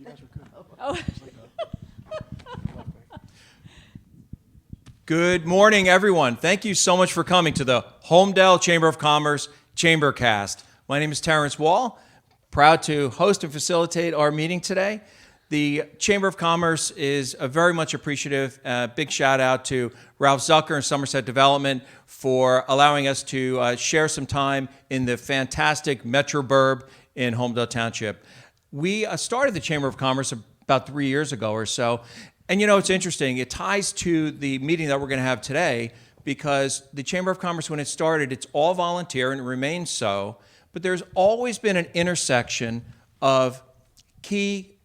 You guys are good. Oh. Good morning, everyone. Thank you so much for coming to the Holmdel Chamber of Commerce ChamberCast. My name is Terrence Wall, proud to host and facilitate our meeting today. The Chamber of Commerce is very much appreciative. Big shout out to Ralph Zucker and Somerset Development for allowing us to share some time in the fantastic Metro Burb in Holmdel Township. We started the Chamber of Commerce about 3 years ago or so. And you know, it's interesting. It ties to the meeting that we're going to have today because the Chamber of Commerce, when it started, it's all volunteer and it remains so. But there's always been an intersection of key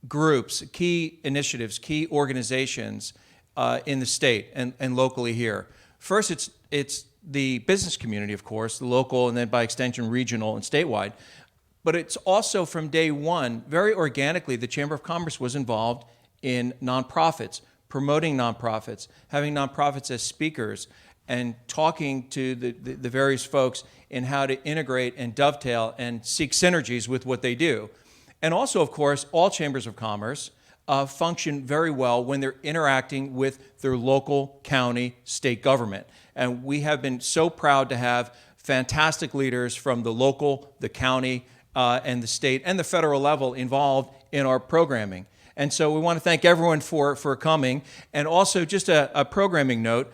groups, key initiatives, key organizations in the state and locally here. First, it's the business community, of course, the local and then by extension regional and statewide. But it's also from day one, very organically, the Chamber of Commerce was involved in nonprofits, promoting nonprofits, having nonprofits as speakers, and talking to the various folks in how to integrate and dovetail and seek synergies with what they do. And also, of course, all chambers of commerce function very well when they're interacting with their local, county, state government. And we have been so proud to have fantastic leaders from the local, the county, and the state and the federal level involved in our programming. And so we want to thank everyone for coming. And also just a programming note,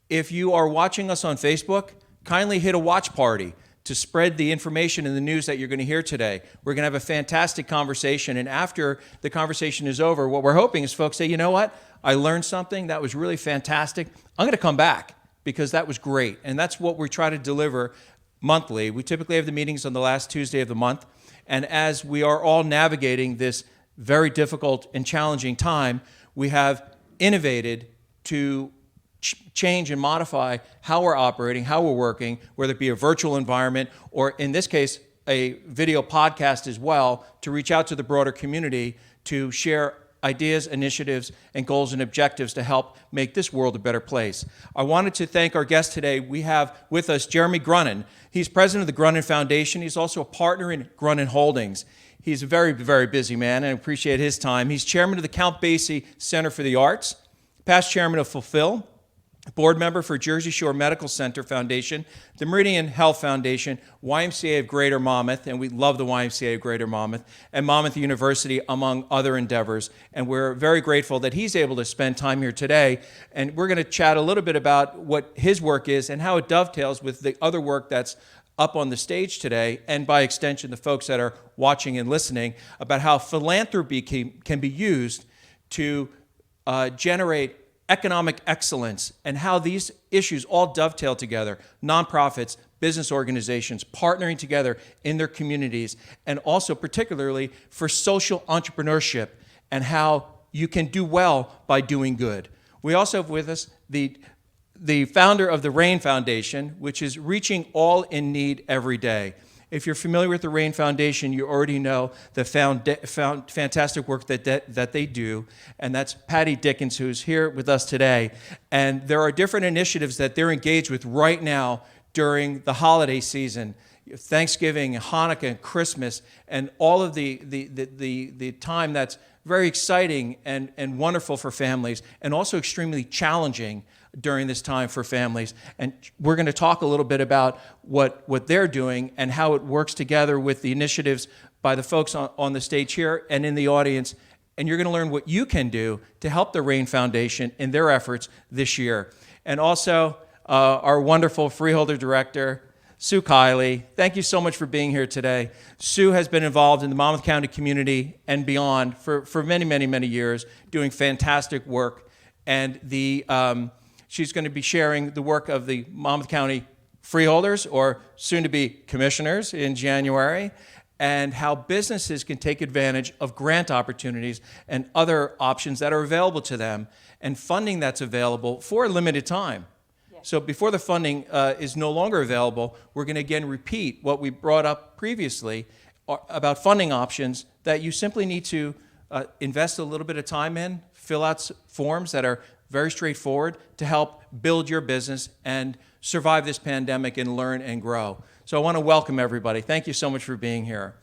if you are watching us on Facebook, kindly hit a watch party to spread the information and the news that you're going to hear today. We're going to have a fantastic conversation. And after the conversation is over, what we're hoping is folks say, you know what? I learned something. That was really fantastic. I'm going to come back because that was great. And that's what we try to deliver monthly. We typically have the meetings on the last Tuesday of the month. And as we are all navigating this very difficult and challenging time, we have innovated to change and modify how we're operating, how we're working, whether it be a virtual environment or, in this case, a video podcast as well, to reach out to the broader community to share ideas, initiatives, and goals and objectives to help make this world a better place. I wanted to thank our guest today. We have with us Jeremy Grunin. He's president of the Grunin Foundation. He's also a partner in Grunin Holdings. He's a very, very busy man, and I appreciate his time. He's chairman of the Count Basie Center for the Arts, past chairman of Fulfill, board member for Jersey Shore Medical Center Foundation, the Meridian Health Foundation, YMCA of Greater Monmouth, and we love the YMCA of Greater Monmouth, and Monmouth University, among other endeavors. And we're very grateful that he's able to spend time here today. And we're going to chat a little bit about what his work is and how it dovetails with the other work that's up on the stage today, and by extension, the folks that are watching and listening, about how philanthropy can be used to generate economic excellence and how these issues all dovetail together. Nonprofits, business organizations partnering together in their communities, and also particularly for social entrepreneurship and how you can do well by doing good. We also have with us the founder of the RAIN Foundation, which is reaching all in need every day. If you're familiar with the RAIN Foundation, you already know the fantastic work that they do, and that's Patty Dickens, who's here with us today. And there are different initiatives that they're engaged with right now during the holiday season, Thanksgiving, Hanukkah, and Christmas, and all of the time that's very exciting and wonderful for families, and also extremely challenging during this time for families. And we're going to talk a little bit about what they're doing and how it works together with the initiatives by the folks on the stage here and in the audience. And you're going to learn what you can do to help the RAIN Foundation in their efforts this year. And also, our wonderful freeholder director, Sue Kiley. Thank you so much for being here today. Sue has been involved in the Monmouth County community and beyond for many, many, many years, doing fantastic work. And she's going to be sharing the work of the Monmouth County freeholders, or soon-to-be commissioners, in January, and how businesses can take advantage of grant opportunities and other options that are available to them, and funding that's available for a limited time. So before the funding is no longer available, we're going to again repeat what we brought up previously about funding options that you simply need to invest a little bit of time in, fill out forms that are very straightforward to help build your business and survive this pandemic and learn and grow. So I want to welcome everybody. Thank you so much for being here.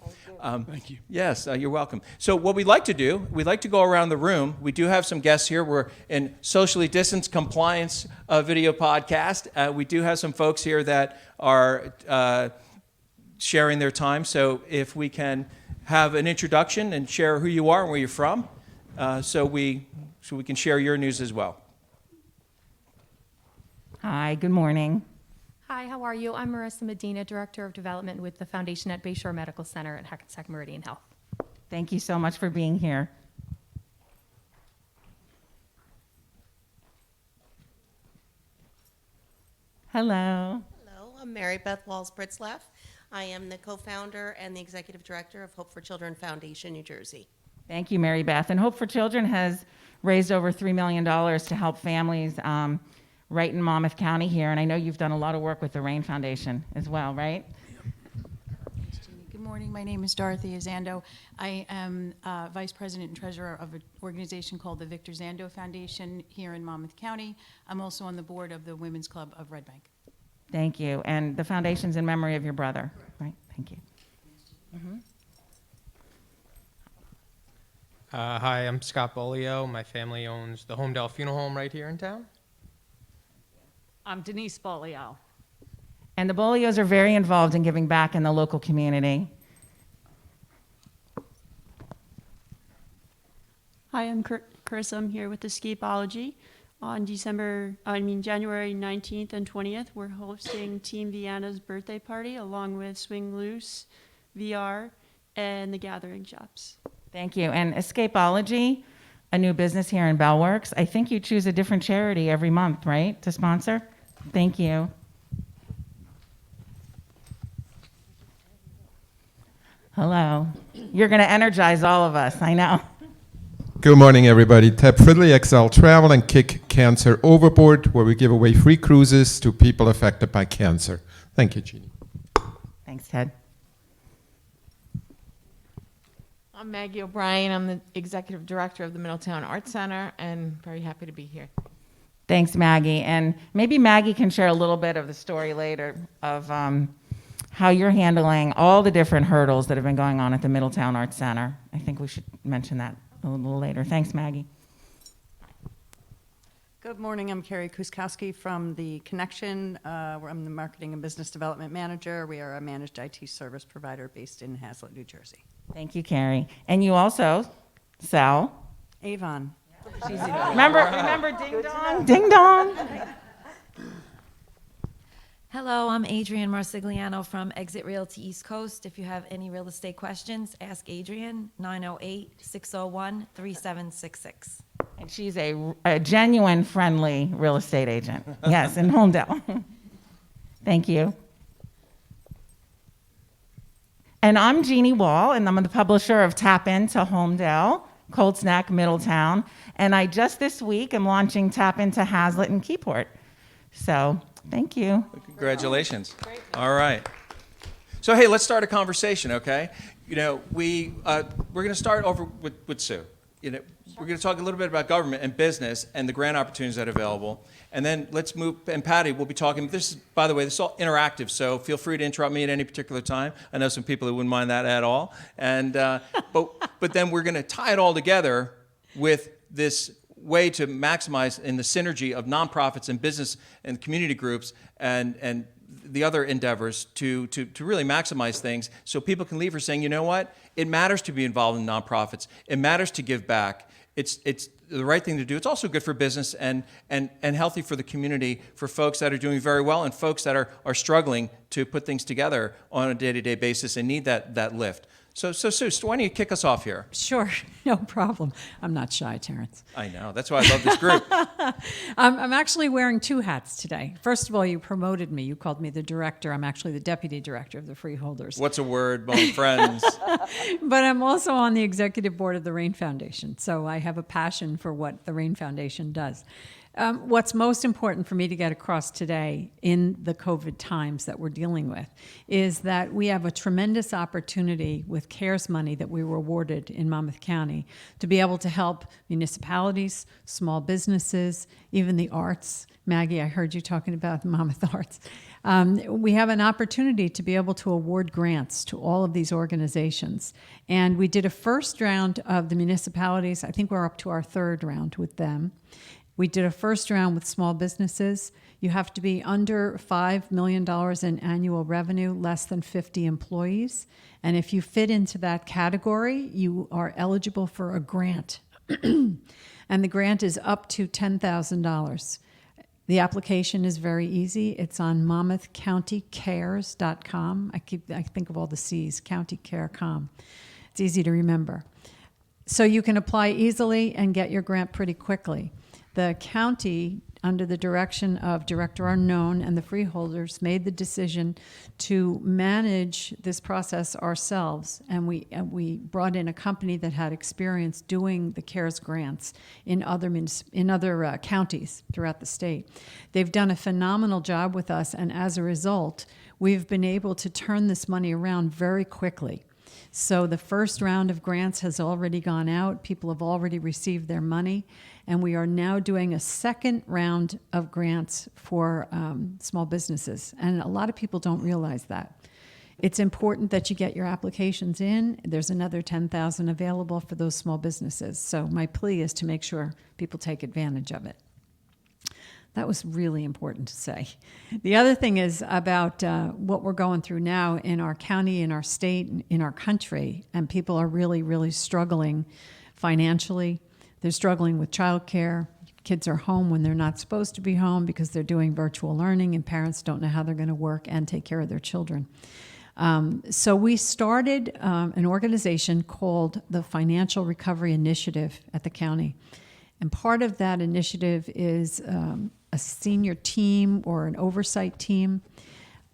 Thank you. Yes, you're welcome. So what we'd like to do, we'd like to go around the room. We do have some guests here. We're in socially distanced compliance video podcast. We do have some folks here that are sharing their time. So if we can have an introduction and share who you are and where you're from, so we can share your news as well. Hi, good morning. Hi, how are you? I'm Marissa Medina, Director of Development with the Foundation at Bayshore Medical Center at Hackensack Meridian Health. Thank you so much for being here. Hello. Hello, I'm Mary Beth Walls-Britzlaff. I am the co-founder and the executive director of Hope for Children Foundation, New Jersey. Thank you, Mary Beth. And Hope for Children has raised over $3 million to help families right in Monmouth County here. And I know you've done a lot of work with the RAIN Foundation as well, right? Good morning. My name is Dorothy Zando. I am Vice President and Treasurer of an organization called the Victor Zando Foundation here in Monmouth County. I'm also on the board of the Women's Club of Red Bank. Thank you. And the foundation's in memory of your brother, right? Thank you. Mm-hmm. Hi, I'm Scott Bolio. My family owns the Holmdel Funeral Home right here in town. I'm Denise Bolio. And the Bolios are very involved in giving back in the local community. Hi, I'm Chris. I'm here with the Escapology. On January 19th and 20th, we're hosting Team Vienna's birthday party along with Swing Loose, VR, and the Gathering Shops. Thank you. And Escapology, a new business here in Bellworks. I think you choose a different charity every month, right, to sponsor? Thank you. Hello. You're going to energize all of us, I know. Good morning, everybody. Tap Fridley XL Travel and Kick Cancer Overboard, where we give away free cruises to people affected by cancer. Thank you, Jeannie. Thanks, Ted. I'm Maggie O'Brien. I'm the Executive Director of the Middletown Arts Center and very happy to be here. Thanks, Maggie. And maybe Maggie can share a little bit of the story later of how you're handling all the different hurdles that have been going on at the Middletown Arts Center. I think we should mention that a little later. Thanks, Maggie. Good morning. I'm Carrie Kuskowski from The Connection, where I'm the Marketing and Business Development Manager. We are a managed IT service provider based in Hazlet, New Jersey. Thank you, Carrie. And you also sell Avon. Remember Ding Dong? Ding Dong. Hello, I'm Adrienne Marsigliano from Exit Realty East Coast. If you have any real estate questions, ask Adrienne, 908-601-3766. And she's a genuine, friendly real estate agent. Yes, in Holmdel. Thank you. And I'm Jeannie Wall, and I'm the publisher of Tap Into Holmdel, Cold Snack Middletown. And I just this week am launching Tap Into Hazlet and Keyport. So thank you. Congratulations. All right. So, hey, let's start a conversation, okay? You know, we're going to start over with Sue. You know, we're going to talk a little bit about government and business and the grant opportunities that are available. And then let's move, and Patty will be talking. This is, by the way, this is all interactive, so feel free to interrupt me at any particular time. I know some people who wouldn't mind that at all. And but then we're going to tie it all together with this way to maximize in the synergy of nonprofits and business and community groups and the other endeavors to really maximize things so people can leave here saying, you know what, it matters to be involved in nonprofits. It matters to give back. It's the right thing to do. It's also good for business and healthy for the community, for folks that are doing very well and folks that are struggling to put things together on a day-to-day basis and need that lift. So Sue, why don't you kick us off here? Sure, no problem. I'm not shy, Terrence. I know. That's why I love this group. I'm actually wearing two hats today. First of all, you promoted me. You called me the director. I'm actually the deputy director of the Freeholders. What's a word, my friends? But I'm also on the executive board of the RAIN Foundation, so I have a passion for what the RAIN Foundation does. What's most important for me to get across today in the COVID times that we're dealing with is that we have a tremendous opportunity with CARES money that we were awarded in Monmouth County to be able to help municipalities, small businesses, even the arts. Maggie, I heard you talking about the Monmouth Arts. We have an opportunity to be able to award grants to all of these organizations. And we did a first round of the municipalities. I think we're up to our third round with them. We did a first round with small businesses. You have to be under $5 million in annual revenue, less than 50 employees. And if you fit into that category, you are eligible for a grant. And the grant is up to $10,000. The application is very easy. It's on monmouthcountycares.com. I think of all the C's, countycare.com. It's easy to remember. So you can apply easily and get your grant pretty quickly. The county, under the direction of Director Unknown and the freeholders, made the decision to manage this process ourselves, and we brought in a company that had experience doing the CARES grants in other counties throughout the state. They've done a phenomenal job with us, and as a result, we've been able to turn this money around very quickly. So the first round of grants has already gone out. People have already received their money. And we are now doing a second round of grants for small businesses. And a lot of people don't realize that. It's important that you get your applications in. There's another $10,000 available for those small businesses. So my plea is to make sure people take advantage of it. That was really important to say. The other thing is about what we're going through now in our county, in our state, in our country, and people are really, really struggling financially. They're struggling with childcare. Kids are home when they're not supposed to be home because they're doing virtual learning, and parents don't know how they're going to work and take care of their children. So we started an organization called the Financial Recovery Initiative at the county. And part of that initiative is a senior team or an oversight team,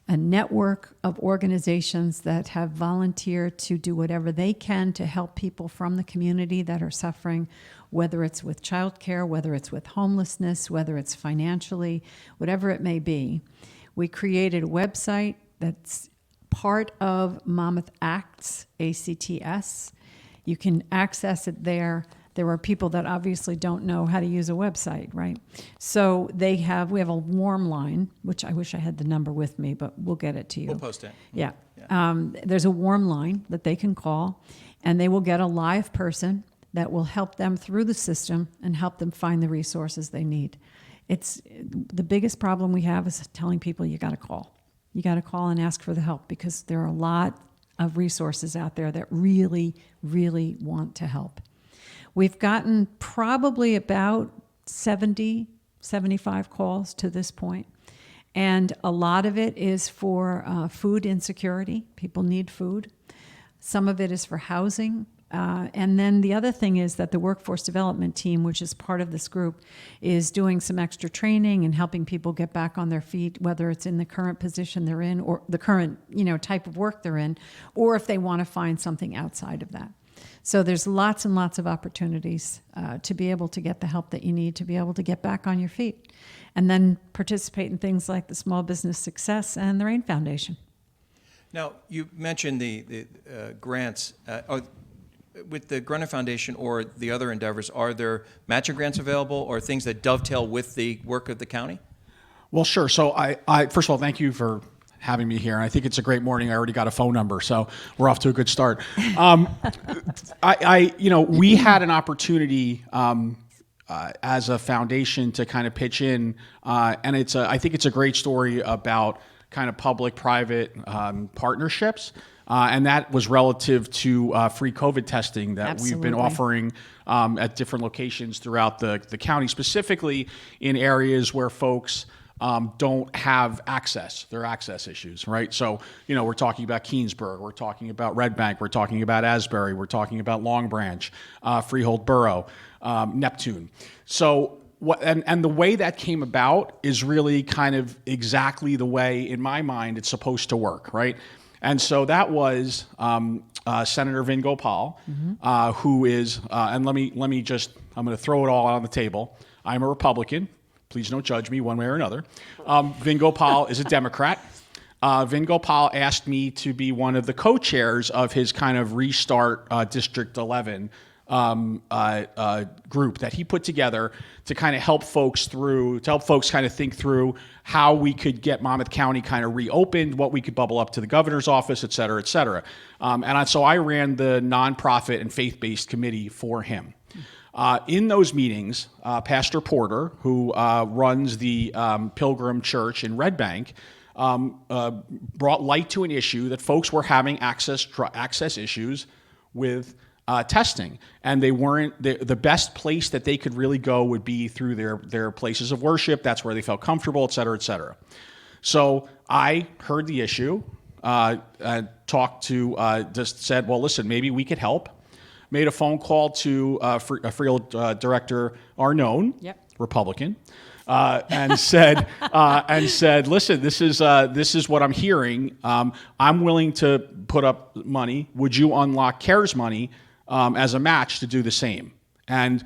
a network of organizations that have volunteered to do whatever they can to help people from the community that are suffering, whether it's with childcare, whether it's with homelessness, whether it's financially, whatever it may be. We created a website that's part of Monmouth Acts, ACTS. You can access it there. There are people that obviously don't know how to use a website, right? So we have a warm line, which I wish I had the number with me, but we'll get it to you. We'll post it. Yeah. There's a warm line that they can call, and they will get a live person that will help them through the system and help them find the resources they need. It's the biggest problem we have is telling people you got to call. You got to call and ask for the help because there are a lot of resources out there that really, really want to help. We've gotten probably about 70, 75 calls to this point, and a lot of it is for food insecurity. People need food. Some of it is for housing. And then the other thing is that the workforce development team, which is part of this group, is doing some extra training and helping people get back on their feet, whether it's in the current position they're in or the current type of work they're in, or if they want to find something outside of that. So there's lots and lots of opportunities to be able to get the help that you need to be able to get back on your feet, and then participate in things like the Small Business Success and the RAIN Foundation. Now, you mentioned the grants. With the Gruner Foundation or the other endeavors, are there matching grants available or things that dovetail with the work of the county? Well, sure. So I first of all, thank you for having me here. I think it's a great morning. I already got a phone number, so we're off to a good start. We had an opportunity as a foundation to kind of pitch in, and I think it's a great story about kind of public-private partnerships. And that was relative to free COVID testing that we've been offering at different locations throughout the county, specifically in areas where folks don't have access. There are access issues, right? So, we're talking about Keensburg, we're talking about Red Bank, we're talking about Asbury, we're talking about Long Branch, Freehold Borough, Neptune. So, and the way that came about is really kind of exactly the way, in my mind, it's supposed to work, right? And so that was Senator Vin Gopal, who is, and let me just, I'm going to throw it all on the table. I'm a Republican. Please don't judge me one way or another. Vin Gopal is a Democrat. Vin Gopal asked me to be one of the co-chairs of his kind of Restart District 11 group that he put together to kind of help folks kind of think through how we could get Monmouth County kind of reopened, what we could bubble up to the governor's office, et cetera, et cetera. So I ran the nonprofit and faith-based committee for him. In those meetings, Pastor Porter, who runs the Pilgrim Church in Red Bank, brought light to an issue that folks were having access issues with testing, and they weren't the best place that they could really go would be through their places of worship. That's where they felt comfortable, et cetera, et cetera. So I heard the issue, talked to, just said, well, listen, maybe we could help. Made a phone call to Freehold Director Arnone, Republican, and said, listen, this is what I'm hearing. I'm willing to put up money. Would you unlock CARES money as a match to do the same? And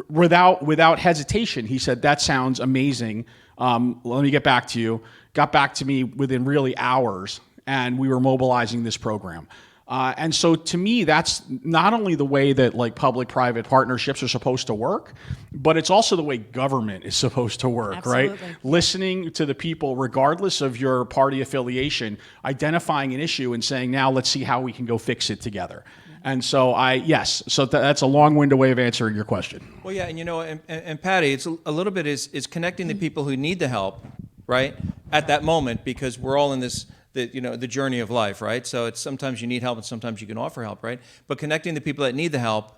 without hesitation, he said, that sounds amazing. Let me get back to you. Got back to me within really hours, and we were mobilizing this program. And so to me, that's not only the way that like public-private partnerships are supposed to work, but it's also the way government is supposed to work, Absolutely. right? Listening to the people, regardless of your party affiliation, identifying an issue and saying, now let's see how we can go fix it together. And so that's a long-winded way of answering your question. Well, yeah, and Patty, it's a little bit is connecting the people who need the help, right, at that moment, because we're all in this, the journey of life, right? So it's sometimes you need help and sometimes you can offer help, right? But connecting the people that need the help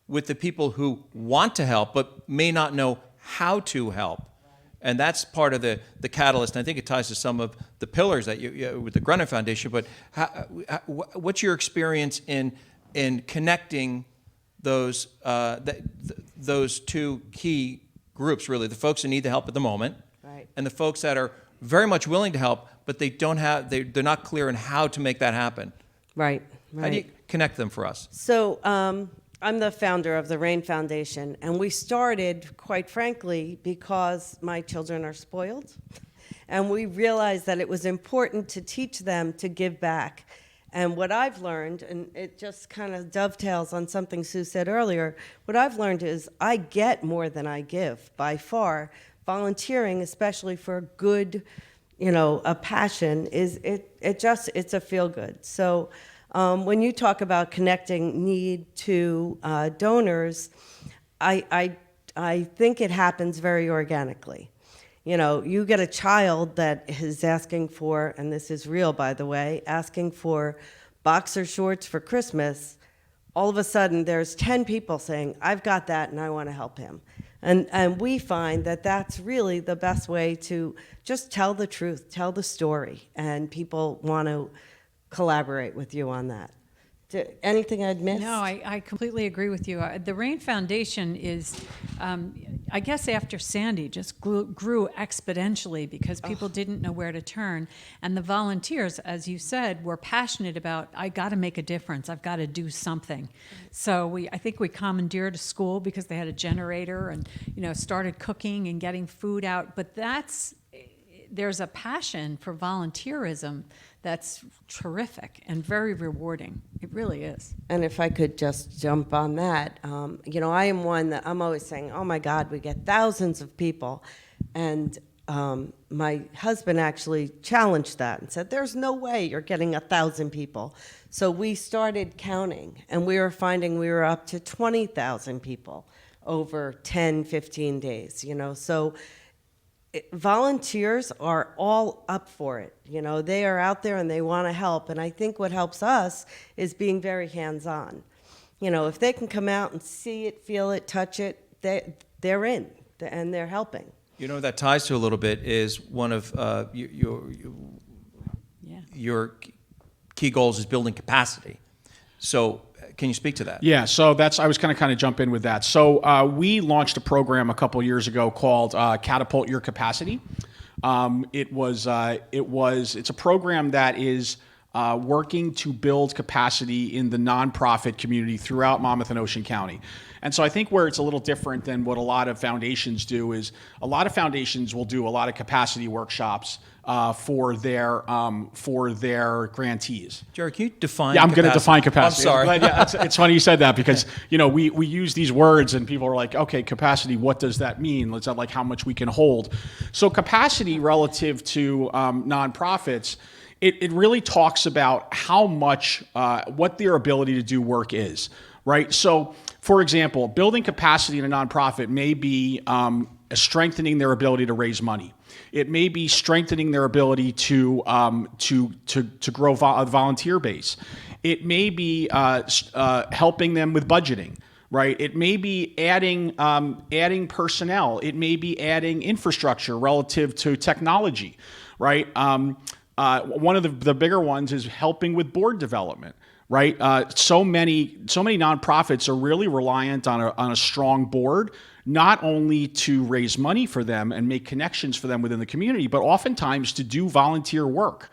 with the people who want to help but may not know how to help. And that's part of the catalyst. And I think it ties to some of the pillars that you with the Grennan Foundation. But what's your experience in connecting those two key groups, really, the folks who need the help at the moment, right, and the folks that are very much willing to help, but they're not clear on how to make that happen. right. How do you connect them for us? So I'm the founder of the RAIN Foundation, and we started, quite frankly, because my children are spoiled, and we realized that it was important to teach them to give back. And what I've learned, and it just kind of dovetails on something Sue said earlier, what I've learned is I get more than I give, by far. Volunteering, especially for good, a passion, it's a feel-good. So when you talk about connecting need to donors, I think it happens very organically. You get a child that is asking for, and this is real, by the way, asking for boxer shorts for Christmas. All of a sudden, there's 10 people saying, I've got that and I want to help him. And we find that that's really the best way to just tell the truth, tell the story, and people want to collaborate with you on that. Anything I'd missed? No, I completely agree with you. The RAIN Foundation is, I guess after Sandy, just grew exponentially because people didn't know where to turn. And the volunteers, as you said, were passionate about, I got to make a difference. I've got to do something. So I think we commandeered a school because they had a generator and, started cooking and getting food out. But there's a passion for volunteerism that's terrific and very rewarding. It really is. And if I could just jump on that, I am one that I'm always saying, oh my God, we get thousands of people. And my husband actually challenged that and said, there's no way you're getting 1,000 people. So we started counting, and we were finding we were up to 20,000 people over 10, 15 days, So volunteers are all up for it. They are out there and they want to help. And I think what helps us is being very hands-on. If they can come out and see it, feel it, touch it, they're in and they're helping. That ties to a little bit is one of your key goals is building capacity. So can you speak to that? Yeah, so I was going to kind of jump in with that. So we launched a program a couple years ago called Catapult Your Capacity. It's a program that is working to build capacity in the nonprofit community throughout Monmouth and Ocean County. And so I think where it's a little different than what a lot of foundations do is a lot of foundations will do a lot of capacity workshops for their grantees. Jared, can you define? Yeah, I'm going to define capacity. I'm sorry. I'm glad, yeah, it's funny you said that because we use these words and people are like, okay, capacity. What does that mean? Is that like how much we can hold? So capacity relative to nonprofits, it really talks about how much what their ability to do work is, right? So, for example, building capacity in a nonprofit may be strengthening their ability to raise money. It may be strengthening their ability to grow a volunteer base. It may be helping them with budgeting, right? It may be adding personnel. It may be adding infrastructure relative to technology, right? One of the bigger ones is helping with board development. Right, so many nonprofits are really reliant on a strong board, not only to raise money for them and make connections for them within the community, but oftentimes to do volunteer work,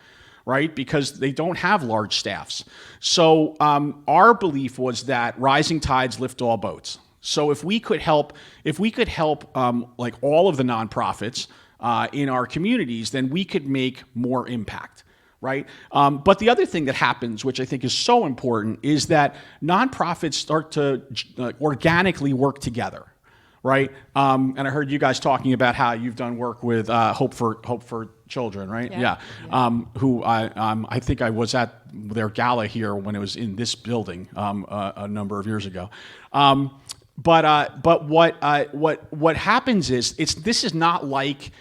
right? Because they don't have large staffs. So our belief was that rising tides lift all boats. So if we could help like all of the nonprofits in our communities, then we could make more impact. Right? But the other thing that happens, which I think is so important, is that nonprofits start to organically work together, right? And I heard you guys talking about how you've done work with Hope for Children, right? Yeah. Who I think I was at their gala here when it was in this building a number of years ago. But what happens is this is not like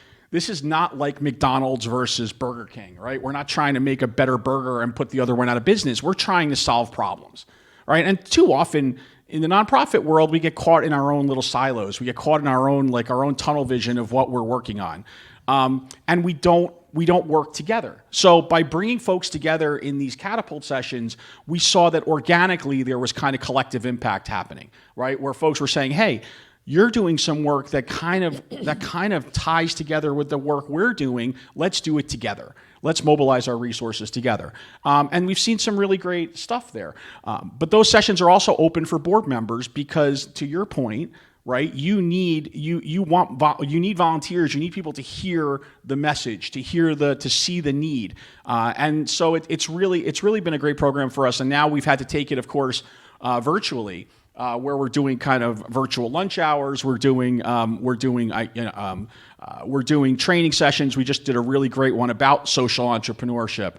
McDonald's versus Burger King, right? We're not trying to make a better burger and put the other one out of business. We're trying to solve problems, right? And too often in the nonprofit world, we get caught in our own little silos. We get caught in our own tunnel vision of what we're working on, and we don't work together. So by bringing folks together in these catapult sessions, we saw that organically there was kind of collective impact happening, right? Where folks were saying, hey, you're doing some work that kind of ties together with the work we're doing. Let's do it together. Let's mobilize our resources together. And we've seen some really great stuff there. But those sessions are also open for board members because, to your point, right, you need volunteers. You need people to hear the message, to see the need. And so it's really been a great program for us. And now we've had to take it, of course, virtually. Where we're doing kind of virtual lunch hours, we're doing training sessions. We just did a really great one about social entrepreneurship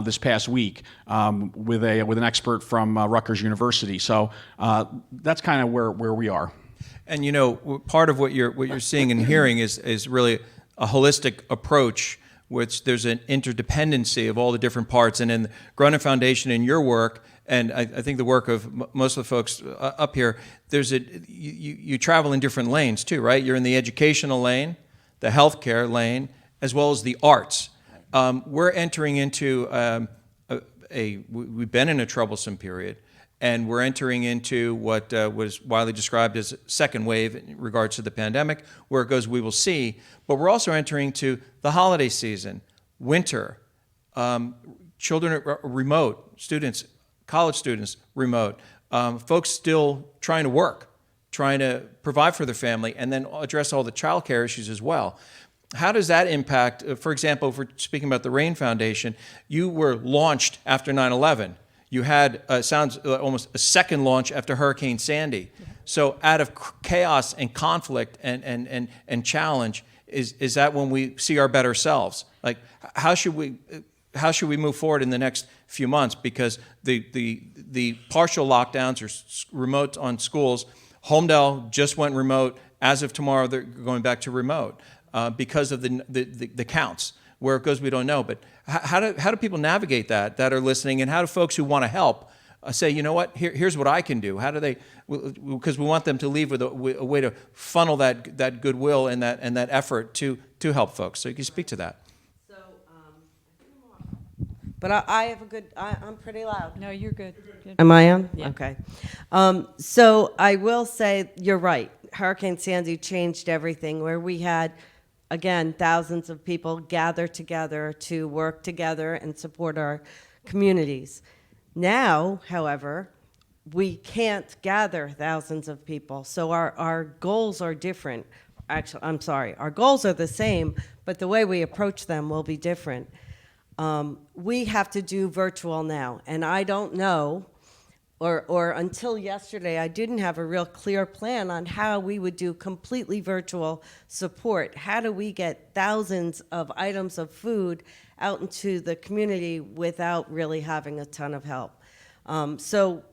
this past week with an expert from Rutgers University. So that's kind of where we are. And part of what you're seeing and hearing is really a holistic approach, which there's an interdependency of all the different parts. And in the Gronin Foundation, in your work. And I think the work of most of the folks up here, you travel in different lanes too, right? You're in the educational lane, the healthcare lane, as well as the arts. We're entering into we've been in a troublesome period, and we're entering into what was widely described as a second wave in regards to the pandemic. Where it goes, we will see. But we're also entering to the holiday season, winter, children are remote, students, college students remote, folks still trying to work, trying to provide for their family, and then address all the child care issues as well. How does that impact, for example, if we're speaking about the RAIN Foundation, you were launched after 9/11. You had, sounds almost a second launch after Hurricane Sandy. Yeah. So out of chaos and conflict and challenge, is that when we see our better selves? Like, how should we move forward in the next few months? Because the partial lockdowns or remote on schools, Holmdel just went remote. As of tomorrow, they're going back to remote because of the counts. Where it goes, we don't know. But how do people navigate that are listening, and how do folks who want to help say, you know what, here's what I can do? How do they? Because we want them to leave with a way to funnel that goodwill and that effort to help folks. So you can speak to that. But I have a good, I'm pretty loud. No, you're good. Am I on? Yeah. Okay. So I will say you're right. Hurricane Sandy changed everything, where we had again, thousands of people gather together to work together and support our communities. Now, however, we can't gather thousands of people, so our goals are different. Actually, I'm sorry, our goals are the same, but the way we approach them will be different. We have to do virtual now, and I don't know, or until yesterday, I didn't have a real clear plan on how we would do completely virtual support. How do we get thousands of items of food out into the community without really having a ton of help? So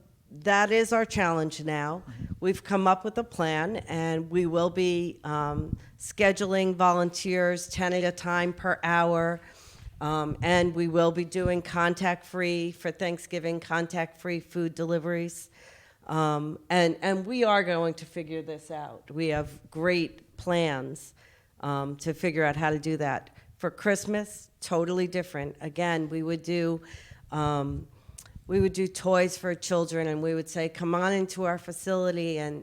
that is our challenge now. We've come up with a plan, and we will be scheduling volunteers 10 at a time per hour. And we will be doing contact-free for Thanksgiving, contact-free food deliveries. And we are going to figure this out. We have great plans to figure out how to do that. For Christmas, totally different. Again, we would do toys for children, and we would say, come on into our facility and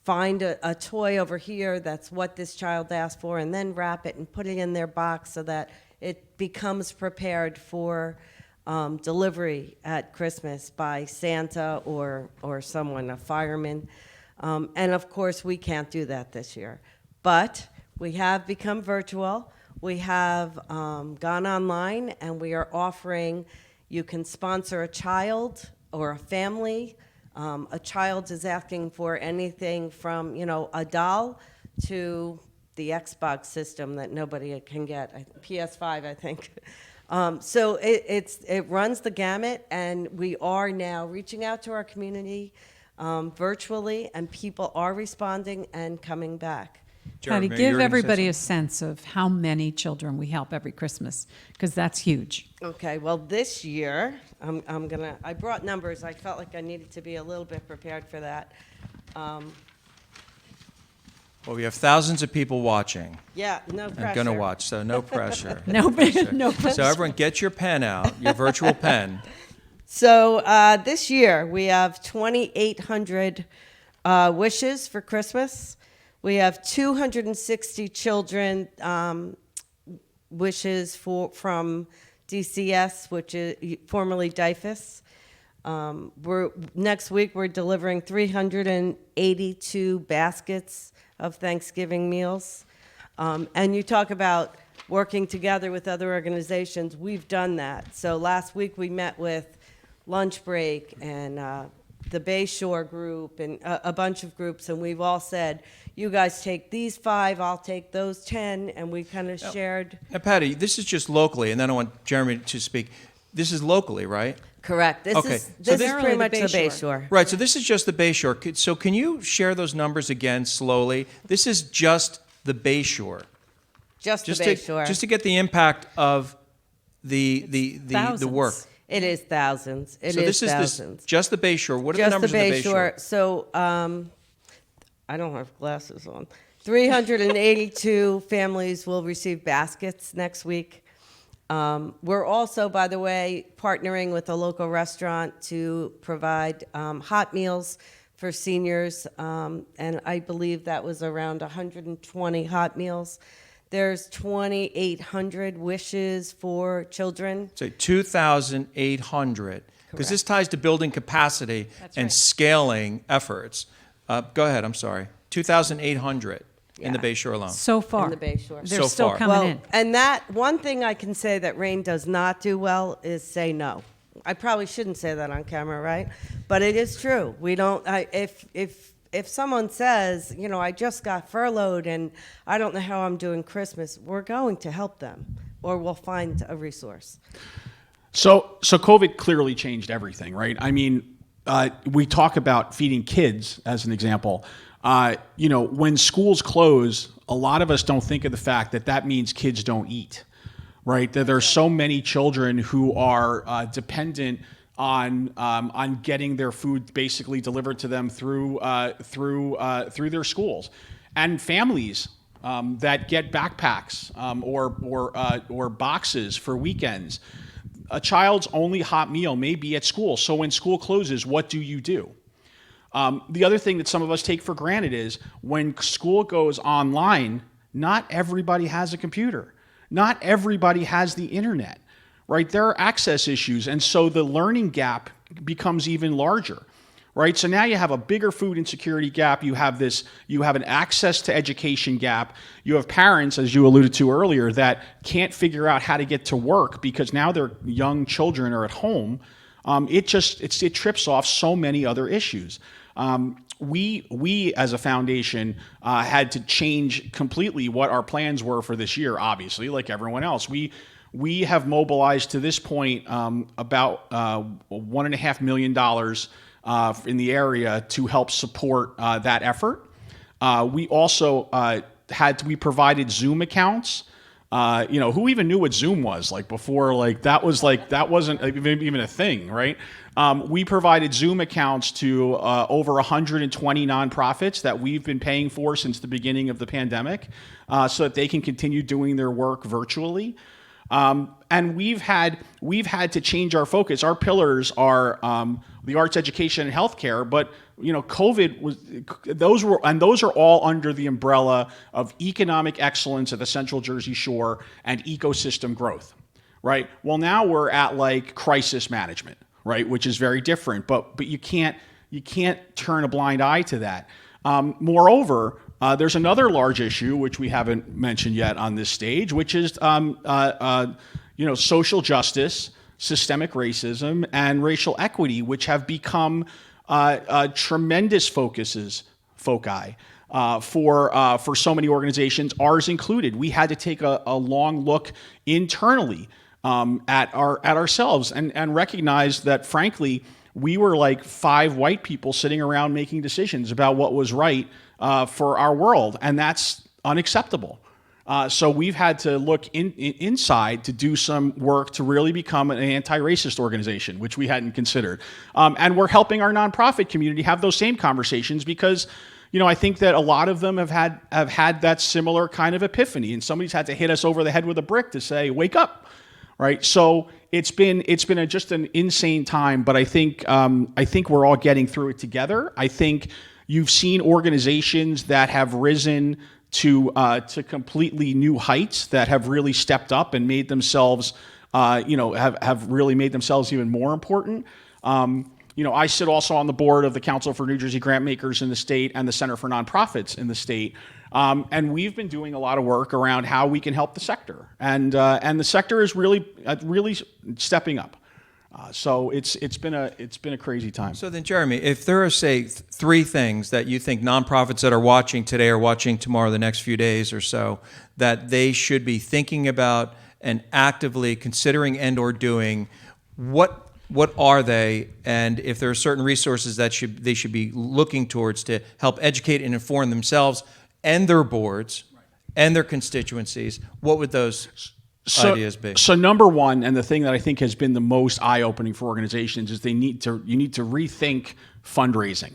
find a toy over here that's what this child asked for, and then wrap it and put it in their box so that it becomes prepared for delivery at Christmas by Santa or someone, a fireman. And of course, we can't do that this year. But we have become virtual. We have gone online, and we are offering, you can sponsor a child or a family. A child is asking for anything from, a doll to the Xbox system that nobody can get, PS5, I think. So it runs the gamut, and we are now reaching out to our community virtually, and people are responding and coming back. Patty, give everybody a sense of how many children we help every Christmas, because that's huge. Okay, well, this year, I brought numbers. I felt like I needed to be a little bit prepared for that. Well, we have thousands of people watching. Yeah, no pressure. And going to watch, so no pressure. No pressure. So everyone, get your pen out, your virtual pen. So this year, we have 2,800 wishes for Christmas. We have 260 children wishes from DCS, which is formerly DIFUS. Next week, we're delivering 382 baskets of Thanksgiving meals. And you talk about working together with other organizations. We've done that. So last week, we met with Lunch Break and the Bayshore group and a bunch of groups, and we've all said, you guys take these 5, I'll take those 10, and we kind of shared. Now, Patty, this is just locally, and then I want Jeremy to speak. This is locally, right? Correct. This is pretty much the Bayshore. Right, so this is just the Bayshore. So can you share those numbers again slowly? This is just the Bayshore. Just the Bayshore. Just to get the impact of the work. It is thousands. So this is thousands. just the Bayshore. What are the numbers of the Bayshore? So I don't have glasses on. 382 families will receive baskets next week. We're also, by the way, partnering with a local restaurant to provide hot meals for seniors, and I believe that was around 120 hot meals. There's 2,800 wishes for children. So 2,800, because this ties to building capacity and scaling efforts. Go ahead, I'm sorry. 2,800 in the Bayshore alone. So far. In the Bayshore. They're still coming in. And that, one thing I can say that Rain does not do well is say no. I probably shouldn't say that on camera, right? But it is true. We don't, if someone says, I just got furloughed and I don't know how I'm doing Christmas, we're going to help them, or we'll find a resource. So COVID clearly changed everything, right? I mean, we talk about feeding kids as an example. When schools close, a lot of us don't think of the fact that means kids don't eat, right? That there's so many children who are dependent on getting their food basically delivered to them through their schools, and families that get backpacks or boxes for weekends. A child's only hot meal may be at school. So when school closes, what do you do? The other thing that some of us take for granted is when school goes online not everybody has a computer. Not everybody has the internet, right? There are access issues, and so the learning gap becomes even larger, right? So now you have a bigger food insecurity gap. You have an access to education gap. You have parents, as you alluded to earlier, that can't figure out how to get to work because now their young children are at home. It trips off so many other issues. We as a foundation had to change completely what our plans were for this year. Obviously, like everyone else, we have mobilized to this point about $1.5 million in the area to help support that effort. We also we provided Zoom accounts. Who even knew what Zoom was before? That wasn't even a thing, right? We provided Zoom accounts to over 120 nonprofits that we've been paying for since the beginning of the pandemic, so that they can continue doing their work virtually. And we've had to change our focus. Our pillars are the arts, education, and healthcare. But COVID those are all under the umbrella of economic excellence at the Central Jersey Shore and ecosystem growth, right? Well, now we're at crisis management, right, which is very different. But you can't turn a blind eye to that. Moreover, there's another large issue which we haven't mentioned yet on this stage, which is social justice, systemic racism, and racial equity, which have become tremendous foci for so many organizations, ours included. We had to take a long look internally at ourselves and recognize that, frankly, we were like 5 white people sitting around making decisions about what was right for our world, and that's unacceptable. So we've had to look inside to do some work to really become an anti-racist organization, which we hadn't considered. And we're helping our nonprofit community have those same conversations because, I think that a lot of them have had that similar kind of epiphany, and somebody's had to hit us over the head with a brick to say, wake up, right? So it's been just an insane time, but I think we're all getting through it together. I think you've seen organizations that have risen to completely new heights, that have really stepped up and made themselves, have really made themselves even more important. I sit also on the board of the Council for New Jersey Grantmakers in the state and the Center for Nonprofits in the state. And we've been doing a lot of work around how we can help the sector. And the sector is really stepping up. So it's been a crazy time. So then, Jeremy, if there are, say, 3 things that you think nonprofits that are watching today or watching tomorrow, the next few days or so, that they should be thinking about and actively considering and or doing, what are they? And if there are certain resources that they should be looking towards to help educate and inform themselves and their boards and their constituencies, what would those ideas be? So number one, and the thing that I think has been the most eye-opening for organizations, is you need to rethink fundraising,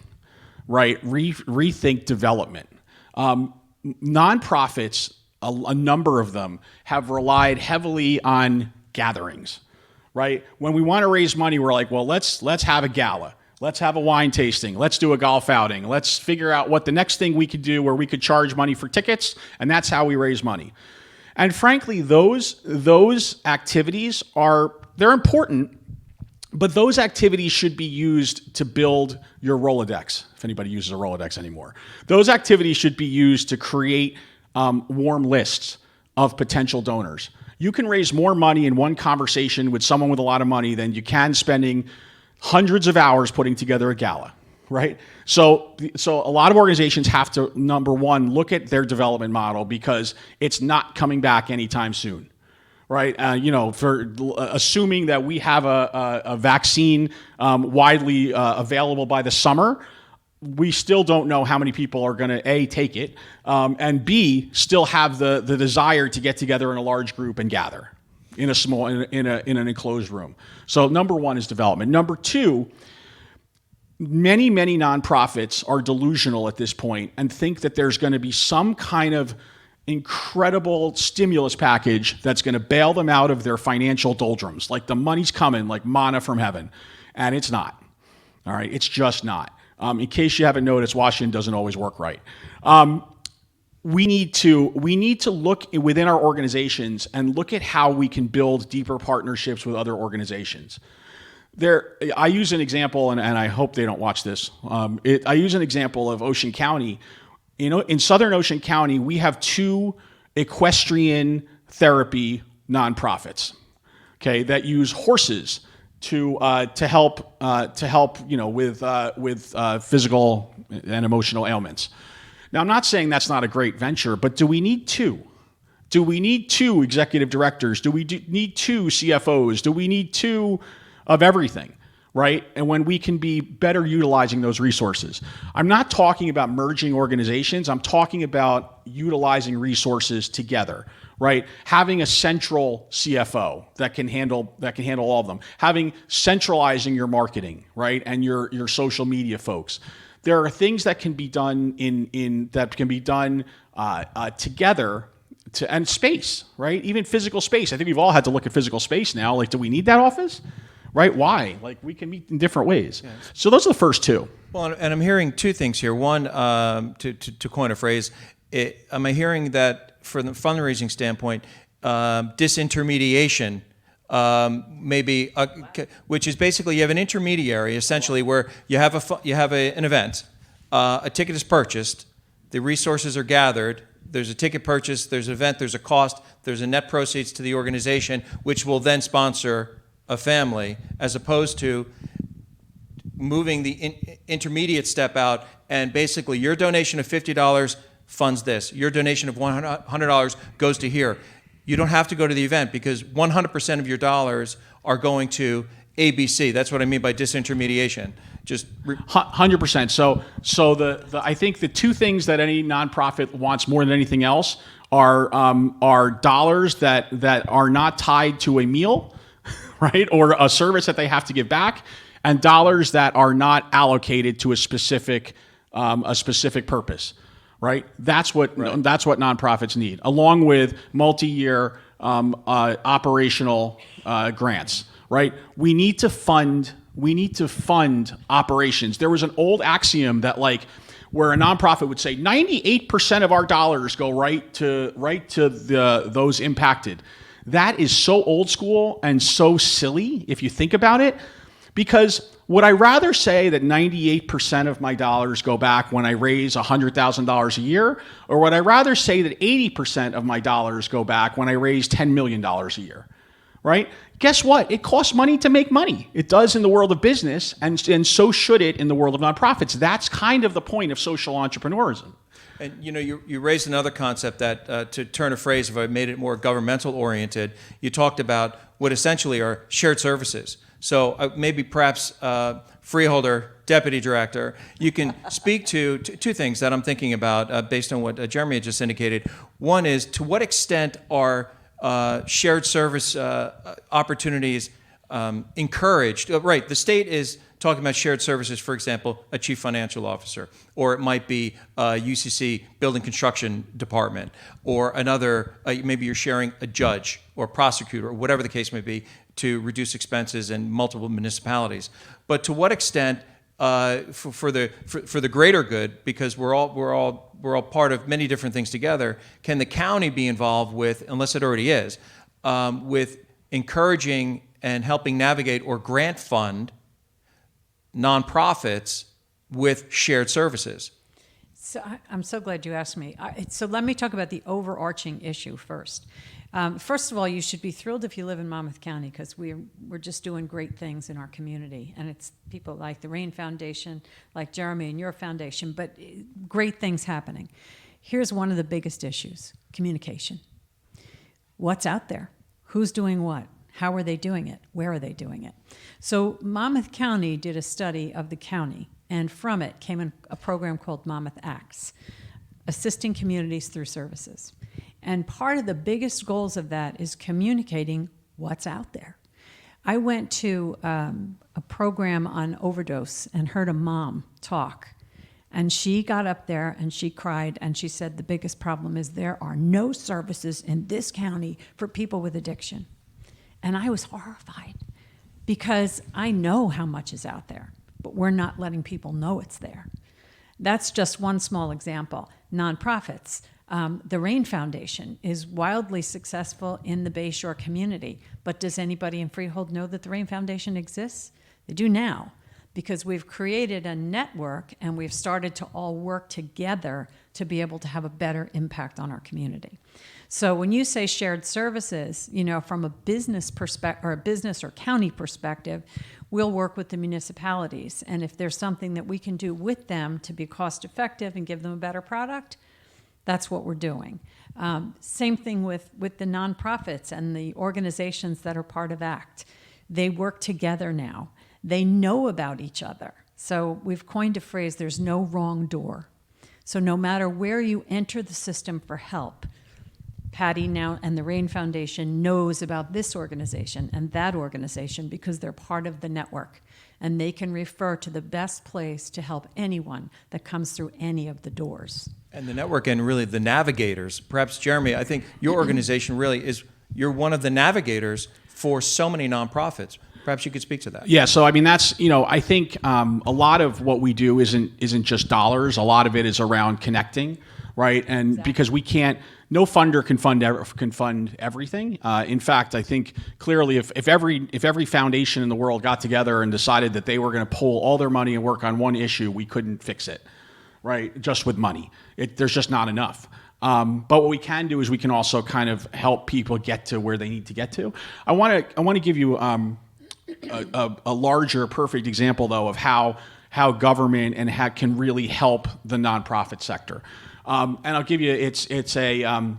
right? Rethink development. Nonprofits, a number of them, have relied heavily on gatherings, right? When we want to raise money, we're like, well, let's have a gala. Let's have a wine tasting. Let's do a golf outing. Let's figure out what the next thing we could do where we could charge money for tickets, and that's how we raise money. And frankly, those activities they're important, but those activities should be used to build your Rolodex, if anybody uses a Rolodex anymore. Those activities should be used to create warm lists of potential donors. You can raise more money in one conversation with someone with a lot of money than you can spending hundreds of hours putting together a gala, right? So a lot of organizations have to, number one, look at their development model because it's not coming back anytime soon, right? For assuming that we have a vaccine widely available by the summer, we still don't know how many people are going to A, take it, and B, still have the desire to get together in a large group and gather in a small, in an enclosed room. So number one is development. Number two, many nonprofits are delusional at this point and think that there's going to be some kind of incredible stimulus package that's going to bail them out of their financial doldrums. Like the money's coming like manna from heaven. And it's not. All right. It's just not. In case you haven't noticed, Washington doesn't always work right. we need to look within our organizations and look at how we can build deeper partnerships with other organizations. I use an example, and I hope they don't watch this. I use an example of Ocean County. In Southern Ocean County, we have 2 equestrian therapy nonprofits, okay, that use horses to help with physical and emotional ailments. Now, I'm not saying that's not a great venture, but do we need 2? Do we need 2 executive directors? Do we need 2 CFOs? Do we need 2 of everything, right? And when we can be better utilizing those resources. I'm not talking about merging organizations. I'm talking about utilizing resources together, right? Having a central CFO that can handle all of them. Centralizing your marketing, right? And your social media folks. There are things that can be done together. And space, right? Even physical space. I think we've all had to look at physical space now. Like, do we need that office? Right? Why? Like, we can meet in different ways. Yes. So those are the first 2. Well, and I'm hearing 2 things here. One, to coin a phrase, am I hearing that from the fundraising standpoint, disintermediation, maybe, which is basically you have an intermediary essentially where you have an event, a ticket is purchased, the resources are gathered. There's a ticket purchase, there's an event, there's a cost, there's a net proceeds to the organization, which will then sponsor a family, as opposed to moving the intermediate step out and basically your donation of $50 funds this. Your donation of $100 goes to here. You don't have to go to the event because 100% of your dollars are going to ABC. That's what I mean by disintermediation. Just 100%. So I think the 2 things that any nonprofit wants more than anything else are dollars that are not tied to a meal, right, or a service that they have to give back, and dollars that are not allocated to a specific purpose, right? That's what nonprofits need, along with multi-year operational grants, right? We need to fund operations. There was an old axiom that where a nonprofit would say 98% of our dollars go right to those impacted. That is so old school and so silly if you think about it, because would I rather say that 98% of my dollars go back when I raise $100,000 a year, or would I rather say that 80% of my dollars go back when I raise $10 million a year, right? Guess what? It costs money to make money. It does in the world of business, and so should it in the world of nonprofits. That's kind of the point of social entrepreneurism. And you raised another concept that, to turn a phrase, if I made it more governmental oriented, you talked about what essentially are shared services. So maybe perhaps Freeholder, Deputy Director, you can speak to 2 things that I'm thinking about based on what Jeremy had just indicated. One is, to what extent are shared service opportunities encouraged? Right, the state is talking about shared services, for example, a chief financial officer, or it might be UCC building construction department, or another, maybe you're sharing a judge or prosecutor, or whatever the case may be, to reduce expenses in multiple municipalities. But to what extent, for the greater good, because we're all part of many different things together, can the county be involved with, unless it already is, with encouraging and helping navigate or grant fund nonprofits with shared services? So I'm so glad you asked me. So let me talk about the overarching issue first. First of all, you should be thrilled if you live in Monmouth County, because we're just doing great things in our community. And it's people like the Rain Foundation, like Jeremy and your foundation, but great things happening. Here's one of the biggest issues: communication. What's out there? Who's doing what? How are they doing it? Where are they doing it? So Monmouth County did a study of the county, and from it came a program called Monmouth Acts, assisting communities through services. And part of the biggest goals of that is communicating what's out there. I went to a program on overdose and heard a mom talk. And she got up there and she cried and she said the biggest problem is there are no services in this county for people with addiction. And I was horrified because I know how much is out there, but we're not letting people know it's there. That's just one small example. Nonprofits. The Rain Foundation is wildly successful in the Bayshore community, but does anybody in Freehold know that the Rain Foundation exists? They do now, because we've created a network and we've started to all work together to be able to have a better impact on our community. So when you say shared services, from a business perspective, or a business or county perspective, we'll work with the municipalities. And if there's something that we can do with them to be cost effective and give them a better product, that's what we're doing. Same thing with the nonprofits and the organizations that are part of ACT. They work together now. They know about each other. So we've coined a phrase, there's no wrong door. So no matter where you enter the system for help, Patty now and the Rain Foundation knows about this organization and that organization because they're part of the network. And they can refer to the best place to help anyone that comes through any of the doors. And the network and really the navigators. Perhaps, Jeremy, I think your organization really is, you're one of the navigators for so many nonprofits. Perhaps you could speak to that. Yeah, so I mean that's I think a lot of what we do isn't just dollars. A lot of it is around connecting, right? And because we can't, no funder can fund everything. In fact, I think clearly if every foundation in the world got together and decided that they were going to pull all their money and work on one issue, we couldn't fix it, right? Just with money, there's just not enough. But what we can do is we can also kind of help people get to where they need to get to. I want to give you a larger, perfect example, though, of how government and how can really help the nonprofit sector. And I'll give you, it's the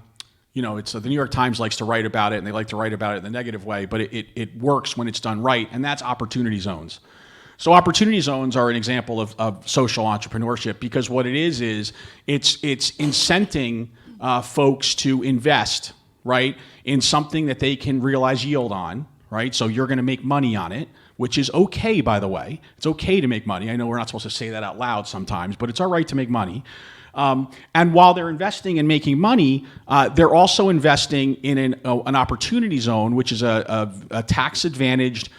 New York Times likes to write about it, and they like to write about it in the negative way, but it works when it's done right, and that's opportunity zones. So opportunity zones are an example of social entrepreneurship, because what it is it's incenting folks to invest, right, in something that they can realize yield on. Right? So you're going to make money on it, which is okay, by the way. It's okay to make money. I know we're not supposed to say that out loud sometimes, but it's all right to make money. And while they're investing and making money, they're also investing in an opportunity zone, which is a tax-advantaged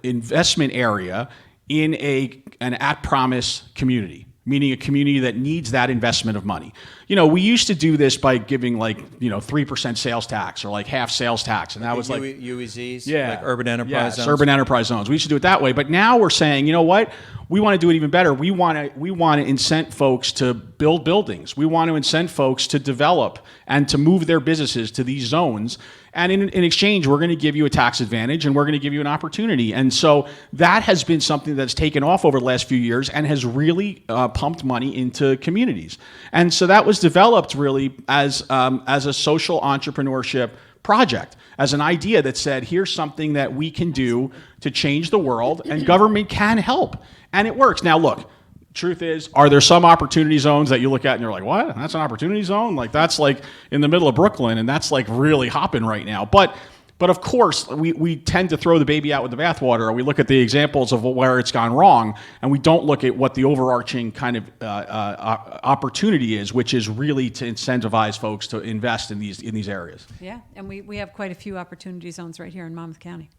investment area in an at-promise community, meaning a community that needs that investment of money. We used to do this by giving 3% sales tax or like half sales tax, and that was like UEZs, yeah, like urban enterprise zones. Urban enterprise zones. We used to do it that way, but now we're saying, you know what? We want to do it even better. We want to incent folks to build buildings. We want to incent folks to develop and to move their businesses to these zones. And in exchange, we're going to give you a tax advantage and we're going to give you an opportunity. And so that has been something that's taken off over the last few years and has really pumped money into communities. And so that was developed really as a social entrepreneurship project, as an idea that said, here's something that we can do to change the world, and government can help. And it works. Now, look, truth is, are there some opportunity zones that you look at and you're like, what? That's an opportunity zone? Like, that's like in the middle of Brooklyn, and that's like really hopping right now. But of course, we tend to throw the baby out with the bathwater, and we look at the examples of where it's gone wrong, and we don't look at what the overarching kind of opportunity is, which is really to incentivize folks to invest in these areas. Yeah, and we have quite a few opportunity zones right here in Monmouth County.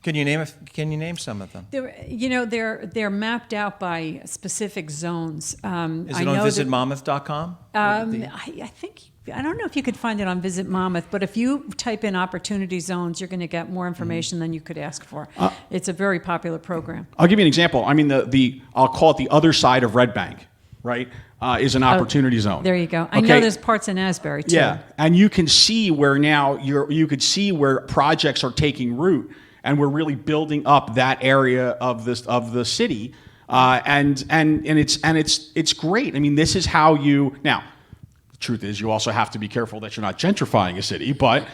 Can you name some of them? They're mapped out by specific zones. Is it on visitmonmouth.com? I don't know if you could find it on Visit Monmouth, but if you type in opportunity zones, you're going to get more information than you could ask for. It's a very popular program. I'll give you an example. I mean, I'll call it the other side of Red Bank, right? Is an opportunity zone. There you go. I know there's parts in Asbury too. Yeah, and you can see where now you could see where projects are taking root, and we're really building up that area of the city, and it's great. I mean, this is how you now. The truth is, you also have to be careful that you're not gentrifying a city, but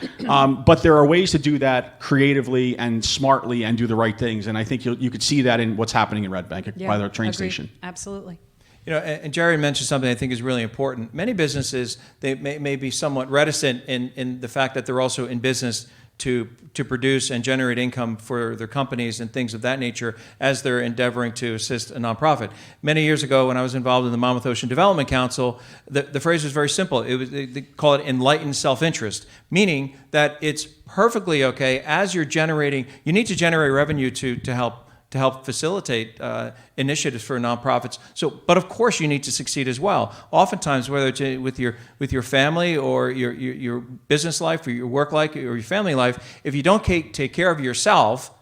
there are ways to do that creatively and smartly and do the right things. And I think you could see that in what's happening in Red Bank by the train station. Absolutely. And Jerry mentioned something I think is really important. Many businesses, they may be somewhat reticent in the fact that they're also in business to produce and generate income for their companies and things of that nature as they're endeavoring to assist a nonprofit. Many years ago, when I was involved in the Monmouth Ocean Development Council, the phrase was very simple. They call it enlightened self-interest, meaning that it's perfectly okay as you're generating. You need to generate revenue to help to help facilitate initiatives for nonprofits. So, but of course, you need to succeed as well. Oftentimes, whether it's with your family or your business life or your work life or your family life, if you don't take care of yourself,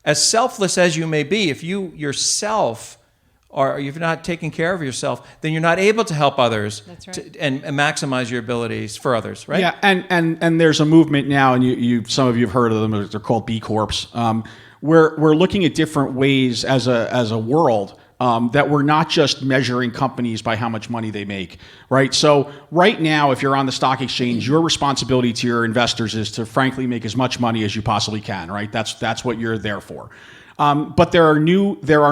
as selfless as you may be, if you yourself or if you're not taking care of yourself, then you're not able to help others. That's right. and maximize your abilities for others, right? Yeah, and there's a movement now, and you some of you have heard of them. They're called B Corps. We're looking at different ways as a world that we're not just measuring companies by how much money they make, right? So right now, if you're on the stock exchange, your responsibility to your investors is to frankly make as much money as you possibly can, right? That's what you're there for. But there are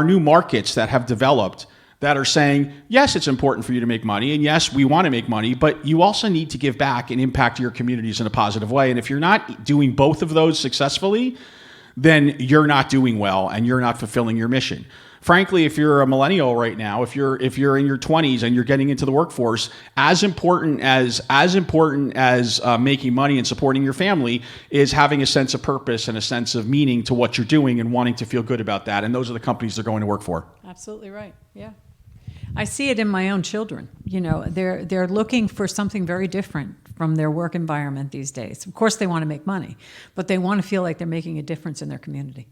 new markets that have developed that are saying, yes, it's important for you to make money, and yes, we want to make money, but you also need to give back and impact your communities in a positive way. And if you're not doing both of those successfully, then you're not doing well and you're not fulfilling your mission. Frankly, if you're a millennial right now, if you're in your 20s and you're getting into the workforce, as important as making money and supporting your family is having a sense of purpose and a sense of meaning to what you're doing and wanting to feel good about that. And those are the companies they're going to work for. Absolutely right. Yeah. I see it in my own children. You know, they're looking for something very different from their work environment these days. Of course, they want to make money, but they want to feel like they're making a difference in their community.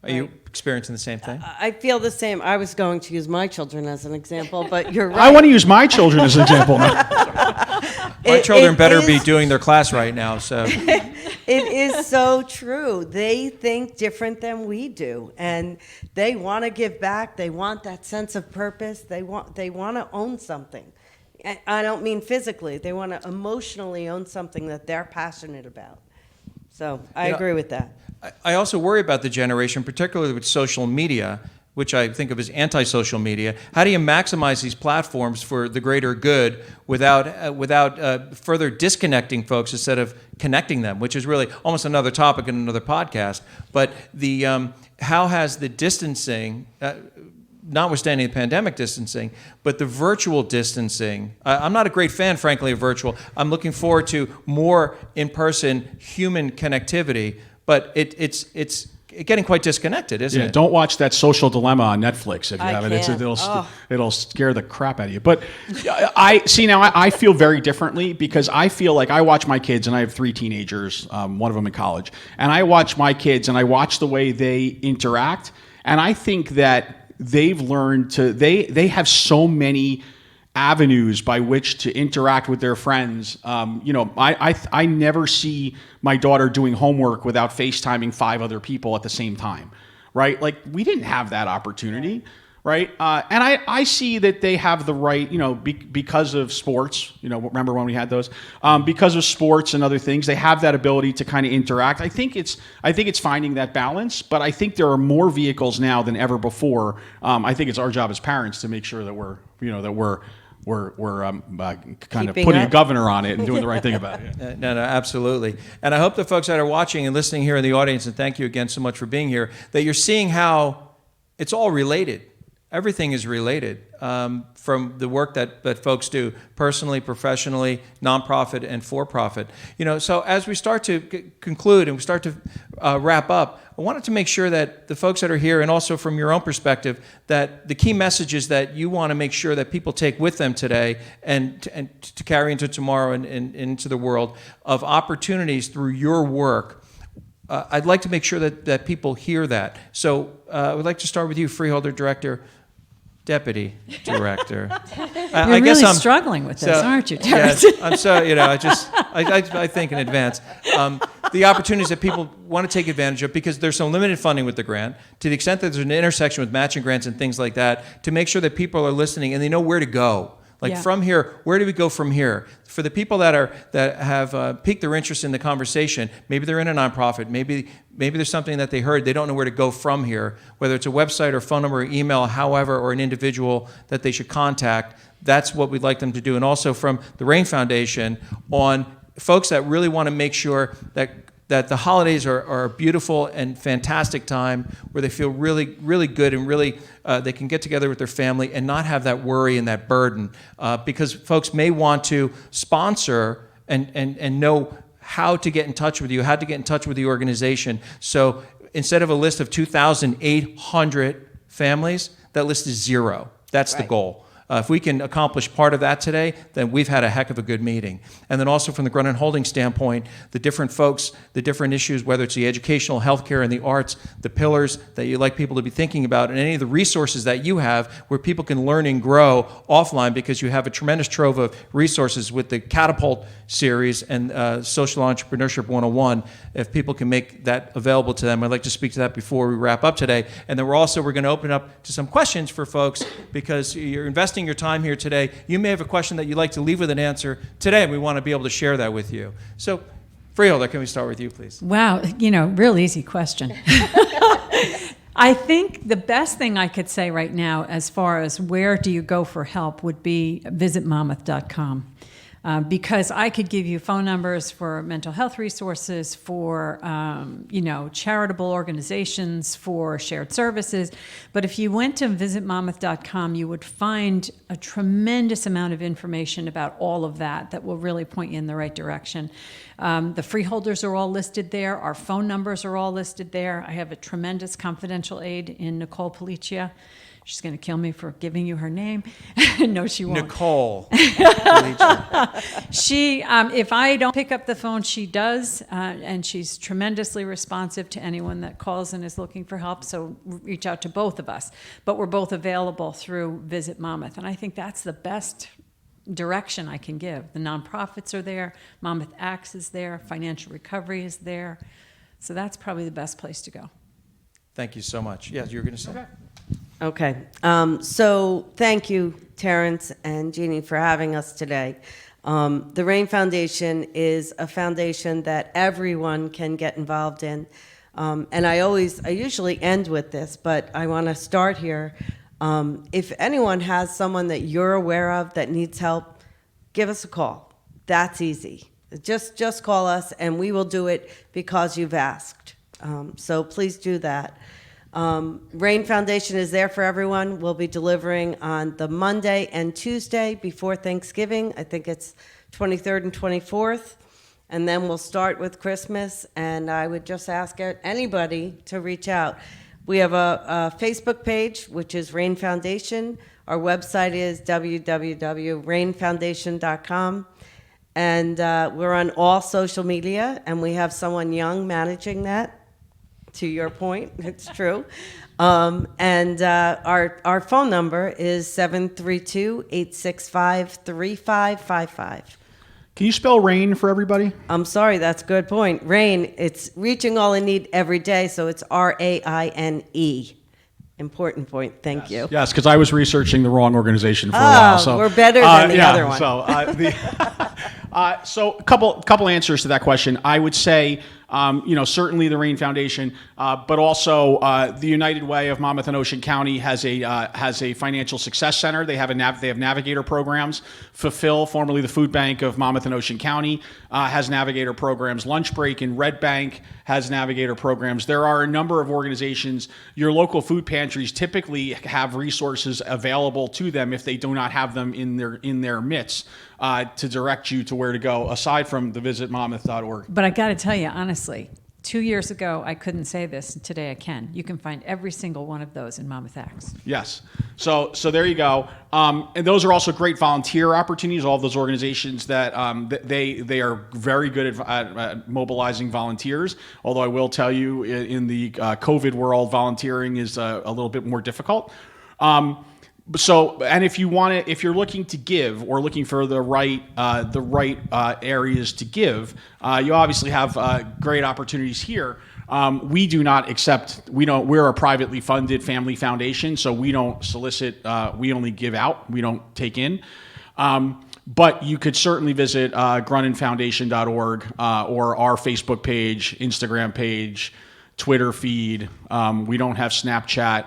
Are you experiencing the same thing? I feel the same. I was going to use my children as an example, but you're right. I want to use my children as an example now. My children better be doing their class right now. So it is so true. They think different than we do, and they want to give back. They want that sense of purpose. They want to own something. I don't mean physically. They want to emotionally own something that they're passionate about. So I agree with that. I also worry about the generation, particularly with social media, which I think of as anti-social media. How do you maximize these platforms for the greater good without further disconnecting folks instead of connecting them, which is really almost another topic in another podcast. But the how has the distancing, notwithstanding the pandemic distancing, but the virtual distancing, I'm not a great fan, frankly, of virtual. I'm looking forward to more in-person human connectivity, but it's getting quite disconnected, isn't it? Don't watch that Social Dilemma on Netflix if you haven't. It'll scare the crap out of you. But I feel very differently because I feel like I watch my kids, and I have 3 teenagers, one of them in college, and I watch my kids and I watch the way they interact, and I think that they've learned to they have so many avenues by which to interact with their friends. I never see my daughter doing homework without FaceTiming 5 other people at the same time, right? Like, we didn't have that opportunity, right? And I see that they have the right, because of sports, remember when we had those? Because of sports and other things, they have that ability to kind of interact. I think it's finding that balance, but I think there are more vehicles now than ever before. I think it's our job as parents to make sure that we're kind of putting a governor on it and doing the right thing about it. No, absolutely. And I hope the folks that are watching and listening here in the audience, and thank you again so much for being here, that you're seeing how it's all related. Everything is related from the work that folks do personally, professionally, nonprofit, and for-profit. So as we start to conclude and we start to wrap up, I wanted to make sure that the folks that are here, and also from your own perspective, that the key messages that you want to make sure that people take with them today and to carry into tomorrow and into the world of opportunities through your work. I'd like to make sure that people hear that. So I would like to start with you, Freeholder Director. Deputy Director. You're really struggling with this, aren't you, Terrence? Yes, I'm so, I think in advance. The opportunities that people want to take advantage of, because there's some limited funding with the grant, to the extent that there's an intersection with matching grants and things like that, to make sure that people are listening and they know where to go. From here, where do we go from here? For the people that have piqued their interest in the conversation, maybe they're in a nonprofit, maybe there's something that they heard, they don't know where to go from here, whether it's a website or phone number or email, however, or an individual that they should contact. That's what we'd like them to do. And also from the Rain Foundation on folks that really want to make sure that the holidays are a beautiful and fantastic time where they feel really, really good and really they can get together with their family and not have that worry and that burden. Because folks may want to sponsor and know how to get in touch with you, how to get in touch with the organization. So instead of a list of 2,800 families, that list is 0. That's the goal. If we can accomplish part of that today, then we've had a heck of a good meeting. And then also from the Grunin Holdings standpoint, the different folks, the different issues, whether it's the educational, healthcare, and the arts, the pillars that you'd like people to be thinking about, and any of the resources that you have where people can learn and grow offline, because you have a tremendous trove of resources with the Catapult series and Social Entrepreneurship 101. If people can make that available to them, I'd like to speak to that before we wrap up today. And then we're going to open up to some questions for folks, because you're investing your time here today. You may have a question that you'd like to leave with an answer today, and we want to be able to share that with you. So, Freeholder, can we start with you, please? Wow, real easy question. I think the best thing I could say right now, as far as where do you go for help, would be visitmonmouth.com. Because I could give you phone numbers for mental health resources, for charitable organizations, for shared services. But if you went to visitmonmouth.com, you would find a tremendous amount of information about all of that will really point you in the right direction. The freeholders are all listed there. Our phone numbers are all listed there. I have a tremendous confidential aide in Nicole Policia. She's going to kill me for giving you her name. No, she won't. Nicole. She, if I don't pick up the phone, she does, and she's tremendously responsive to anyone that calls and is looking for help, so reach out to both of us. But we're both available through Visit Monmouth, and I think that's the best direction I can give. The nonprofits are there, Monmouth Acts is there, Financial Recovery is there, so that's probably the best place to go. Thank you so much. Yes, you were going to say. Okay. So thank you, Terrence and Jeannie, for having us today. The RAIN Foundation is a foundation that everyone can get involved in. And I usually end with this, but I want to start here. If anyone has someone that you're aware of that needs help, give us a call. That's easy. Just call us, and we will do it because you've asked. So please do that. RAIN Foundation is there for everyone. We'll be delivering on the Monday and Tuesday before Thanksgiving. I think it's 23rd and 24th. And then we'll start with Christmas. And I would just ask anybody to reach out. We have a Facebook page, which is RAIN Foundation. Our website is www.rainfoundation.com. And we're on all social media, and we have someone young managing that. To your point, it's true. And our phone number is 732-865-3555. Can you spell RAIN for everybody? I'm sorry, that's a good point. RAIN, it's reaching all in need every day, so it's RAINE. Important point, thank you. Yes, because I was researching the wrong organization for a while. So we're better than the other one. So a couple answers to that question. I would say, certainly the RAIN Foundation, but also the United Way of Monmouth and Ocean County has a financial success center. They have navigator programs. Fulfill, formerly the Food Bank of Monmouth and Ocean County, has navigator programs. Lunch Break in Red Bank has navigator programs. There are a number of organizations. Your local food pantries typically have resources available to them if they do not have them in their midst to direct you to where to go, aside from the visitmonmouth.org. But I got to tell you, honestly, 2 years ago, I couldn't say this, and today I can. You can find every single one of those in Monmouth Acts. Yes. So there you go. And those are also great volunteer opportunities. All of those organizations that they are very good at mobilizing volunteers. Although I will tell you, in the COVID world, volunteering is a little bit more difficult. And if you're looking to give or looking for the right areas to give, you obviously have great opportunities here. We do not accept. We're a privately funded family foundation, so we don't solicit. We only give out. We don't take in. But you could certainly visit gruninfoundation.org or our Facebook page, Instagram page, Twitter feed. We don't have Snapchat.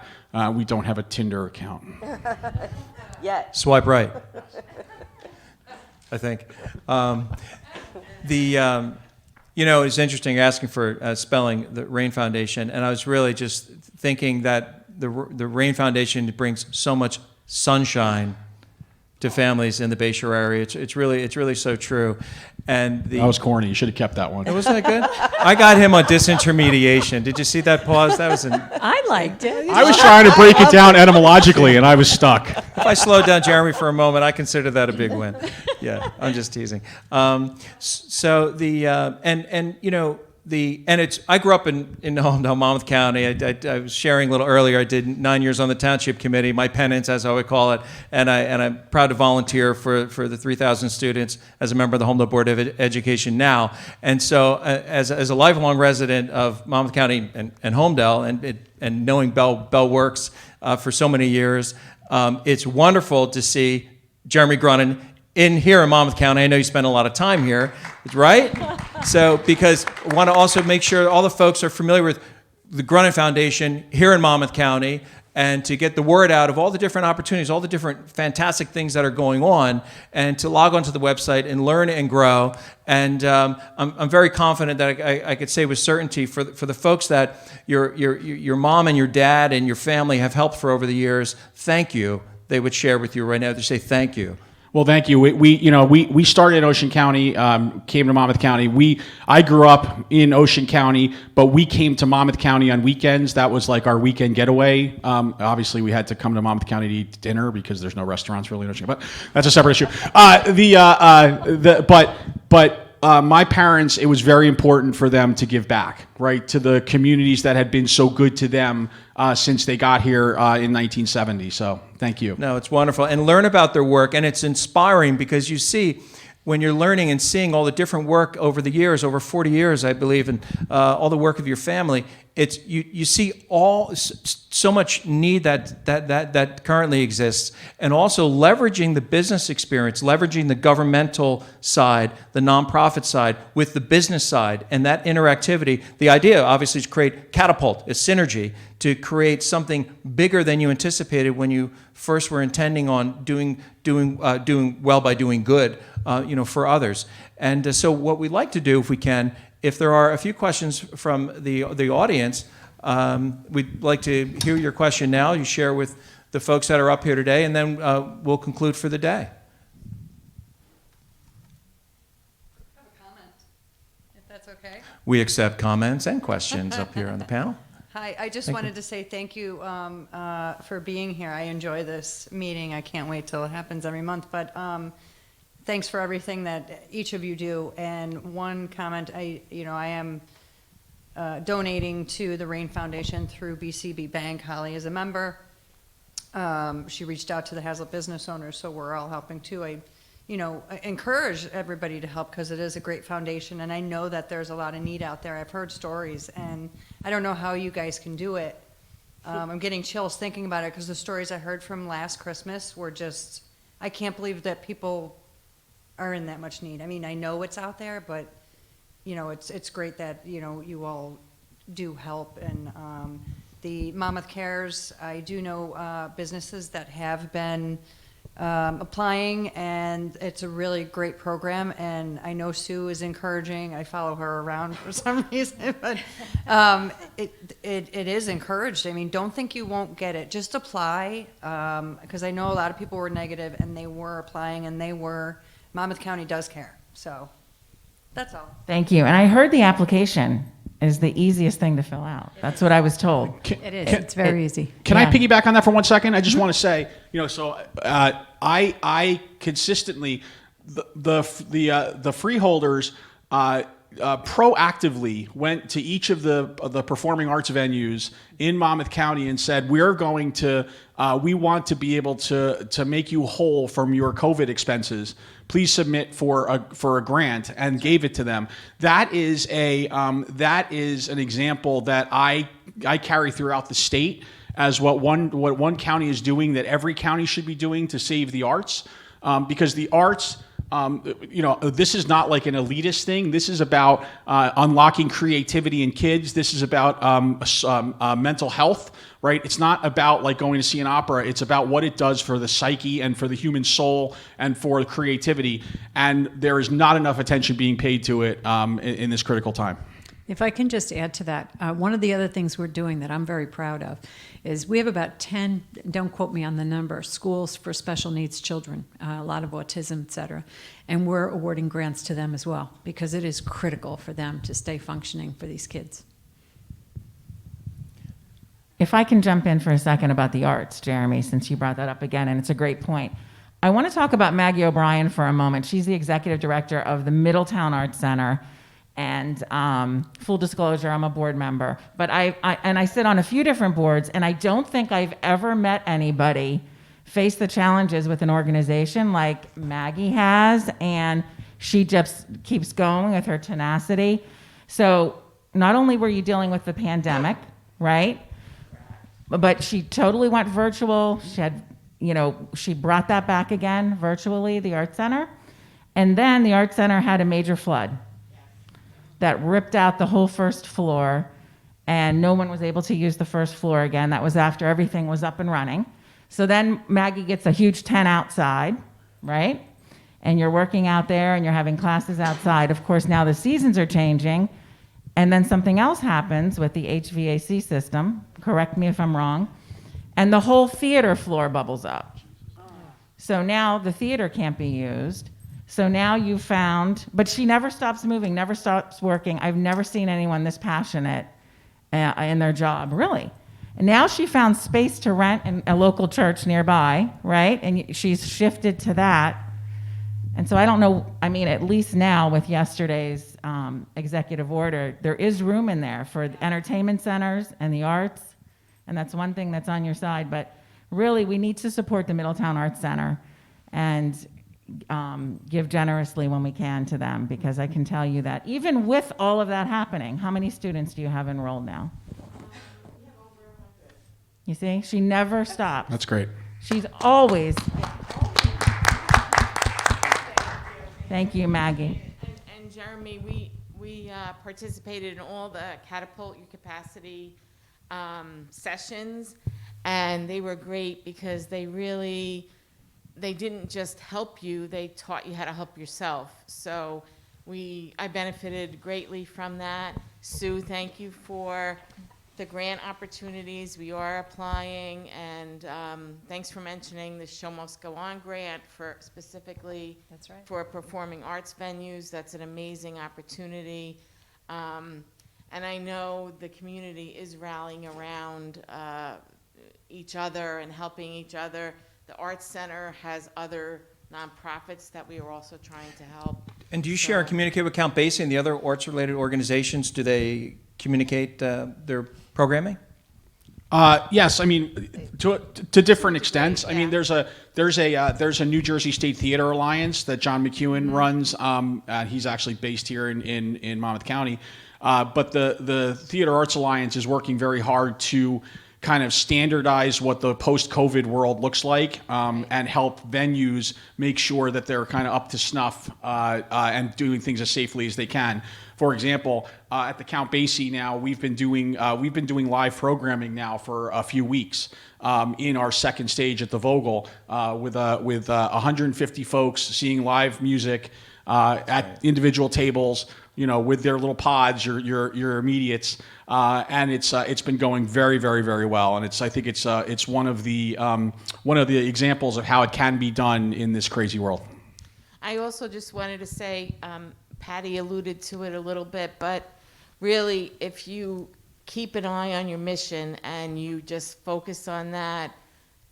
We don't have a Tinder account. Yet. Swipe right. I think. It's interesting asking for spelling the RAIN Foundation, and I was really just thinking that the RAIN Foundation brings so much sunshine to families in the Bayshore area. It's really so true. And That was corny. You should have kept that one. wasn't that good? I got him on disintermediation. Did you see that pause? That was I liked it. I was trying to break it down etymologically, and I was stuck. If I slowed down Jeremy for a moment, I consider that a big win. Yeah, I'm just teasing. So the and you know I grew up in Holmdel, Monmouth County. I was sharing a little earlier. I did 9 years on the township committee, my penance, as I would call it, and I'm proud to volunteer for the 3,000 students as a member of the Holmdel Board of Education now. And so, as a lifelong resident of Monmouth County and Holmdel, and knowing Bell Works for so many years, it's wonderful to see Jeremy Grunin here in Monmouth County. I know you spend a lot of time here, right? So, because I want to also make sure all the folks are familiar with the Grunin Foundation here in Monmouth County, and to get the word out of all the different opportunities, all the different fantastic things that are going on, and to log onto the website and learn and grow. And I'm very confident that I could say with certainty for the folks that your mom and your dad and your family have helped for over the years, thank you. They would share with you right now. They say thank you. Well, thank you. We started in Ocean County, came to Monmouth County. I grew up in Ocean County, but we came to Monmouth County on weekends. That was like our weekend getaway. Obviously, we had to come to Monmouth County to eat dinner because there's no restaurants really in Ocean County, but that's a separate issue. My parents, it was very important for them to give back, right, to the communities that had been so good to them since they got here in 1970. So thank you. No, it's wonderful. And learn about their work. And it's inspiring because you see, when you're learning and seeing all the different work over the years, over 40 years, I believe, and all the work of your family, you see so much need that currently exists, and also leveraging the business experience, leveraging the governmental side, the nonprofit side with the business side, and that interactivity. The idea, obviously, is to create catapult, a synergy, to create something bigger than you anticipated when you first were intending on doing well by doing good, for others. And so, what we'd like to do, if we can, if there are a few questions from the audience, we'd like to hear your question now. You share with the folks that are up here today, and then we'll conclude for the day. I have a comment, if that's okay. We accept comments and questions up here on the panel. Hi, I just wanted to say thank you for being here. I enjoy this meeting. I can't wait till it happens every month. But thanks for everything that each of you do. And one comment, I am donating to the Rain Foundation through BCB Bank. Holly is a member. She reached out to the Hazlitt business owners, so we're all helping too. I encourage everybody to help because it is a great foundation, and I know that there's a lot of need out there. I've heard stories, and I don't know how you guys can do it. I'm getting chills thinking about it because the stories I heard from last Christmas were just, I can't believe that people are in that much need. I mean, I know it's out there, but it's great that you all do help. And the Monmouth Cares, I do know businesses that have been applying, and it's a really great program. And I know Sue is encouraging. I follow her around for some reason, but it is encouraged. I mean, don't think you won't get it. Just apply, because I know a lot of people were negative, and they were applying, and Monmouth County does care. So that's all. Thank you. And I heard the application is the easiest thing to fill out. That's what I was told. It is. It's very easy. Can I piggyback on that for 1 second? I just want to say, I consistently, the freeholders proactively went to each of the performing arts venues in Monmouth County and said, we want to be able to make you whole from your COVID expenses. Please submit for a grant, and gave it to them. That is an example that I carry throughout the state as what one county is doing, that every county should be doing to save the arts, because the arts. This is not like an elitist thing. This is about unlocking creativity in kids. This is about mental health, right? It's not about like going to see an opera. It's about what it does for the psyche and for the human soul and for creativity. And there is not enough attention being paid to it in this critical time. If I can just add to that, one of the other things we're doing that I'm very proud of is we have about 10, don't quote me on the number, schools for special needs children, a lot of autism, et cetera. And we're awarding grants to them as well because it is critical for them to stay functioning for these kids. If I can jump in for a second about the arts, Jeremy, since you brought that up again, and it's a great point. I want to talk about Maggie O'Brien for a moment. She's the executive director of the Middletown Arts Center. And full disclosure, I'm a board member. But I sit on a few different boards, and I don't think I've ever met anybody face the challenges with an organization like Maggie has, and she just keeps going with her tenacity. So not only were you dealing with the pandemic, right? But she totally went virtual. She had, she brought that back again virtually, the Art Center. And then the Art Center had a major flood that ripped out the whole first floor, and no one was able to use the first floor again. That was after everything was up and running. So then Maggie gets a huge tent outside, right? And you're working out there and you're having classes outside. Of course, now the seasons are changing, and then something else happens with the HVAC system, correct me if I'm wrong, and the whole theater floor bubbles up. So now the theater can't be used. So now you found, but she never stops moving, never stops working. I've never seen anyone this passionate in their job, really. And now she found space to rent in a local church nearby, right? And she's shifted to that. And so I don't know, at least now with yesterday's executive order, there is room in there for entertainment centers and the arts. And that's one thing that's on your side. But really, we need to support the Middletown Arts Center and give generously when we can to them, because I can tell you that even with all of that happening, how many students do you have enrolled now? You see, she never stops. That's great. She's always. Thank you, Maggie. And Jeremy, we participated in all the Catapult Your Capacity sessions, and they were great because they didn't just help you, they taught you how to help yourself. So I benefited greatly from that. Sue, thank you for the grant opportunities. We are applying, and thanks for mentioning the Show Must Go On grant for specifically for performing arts venues. That's an amazing opportunity. And I know the community is rallying around each other and helping each other. The Arts Center has other nonprofits that we are also trying to help. And do you share and communicate with Count Basie and the other arts-related organizations? Do they communicate their programming? Yes, to different extents. There's a New Jersey State Theater Alliance that John McEwen runs. He's actually based here in Monmouth County, but the Theater Arts Alliance is working very hard to kind of standardize what the post-COVID world looks like, and help venues make sure that they're kind of up to snuff and doing things as safely as they can. For example, at the Count Basie now, we've been doing live programming now for a few weeks in our second stage at the Vogel with 150 folks seeing live music at individual tables, with their little pods, your immediates, and it's been going very, very, very well. And I think it's one of the examples of how it can be done in this crazy world. I also just wanted to say, Patty alluded to it a little bit, but really, if you keep an eye on your mission and you just focus on that,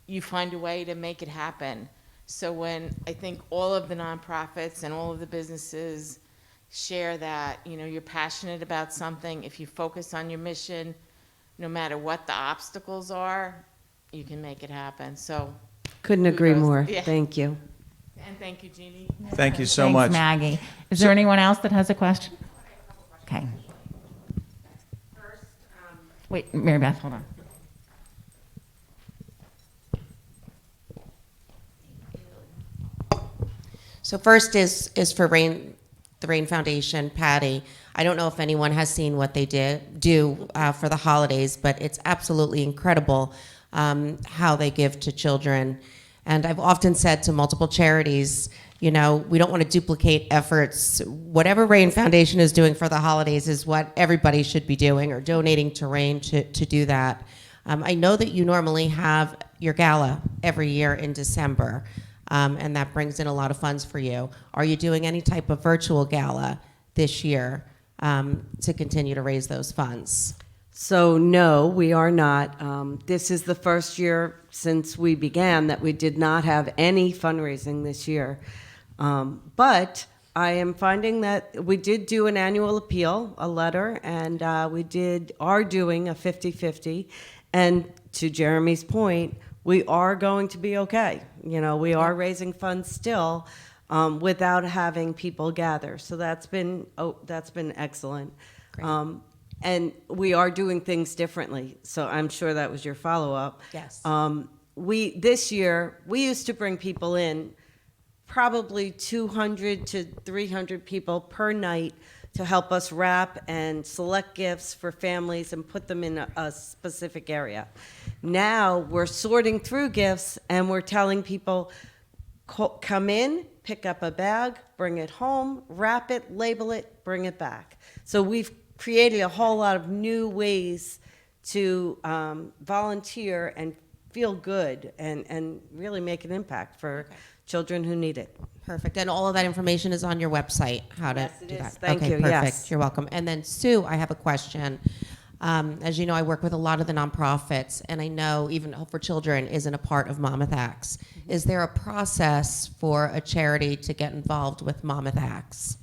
you find a way to make it happen. So when I think all of the nonprofits and all of the businesses share that, you're passionate about something, if you focus on your mission, no matter what the obstacles are, you can make it happen. So couldn't agree more. Yeah. Thank you. And thank you, Jeannie. Thank you so Thanks, much. Maggie. Is there anyone else that has a question? Okay. Wait, Mary Beth, hold on. So first is for the Rain Foundation, Patty. I don't know if anyone has seen what they do for the holidays, but it's absolutely incredible how they give to children. And I've often said to multiple charities, You know, we don't want to duplicate efforts. Whatever Rain Foundation is doing for the holidays is what everybody should be doing, or donating to Rain to do that. I know that you normally have your gala every year in December, and that brings in a lot of funds for you. Are you doing any type of virtual gala this year to continue to raise those funds? So no, we are not. This is the first year since we began that we did not have any fundraising this year. But I am finding that we did do an annual appeal, a letter, and we are doing a 50-50. And to Jeremy's point, we are going to be okay. You know, we are raising funds still without having people gather. So that's been excellent. And we are doing things differently. So I'm sure that was your follow-up. Yes. This year, we used to bring people in, probably 200 to 300 people per night, to help us wrap and select gifts for families and put them in a specific area. Now we're sorting through gifts and we're telling people, come in, pick up a bag, bring it home, wrap it, label it, bring it back. So we've created a whole lot of new ways to volunteer and feel good and really make an impact for children who need it. Perfect. And all of that information is on your website, how to do that. Thank you. Perfect. Yes. You're welcome. And then, Sue, I have a question. As you know, I work with a lot of the nonprofits, and I know even Hope for Children isn't a part of Monmouth Acts. Is there a process for a charity to get involved with Monmouth Acts?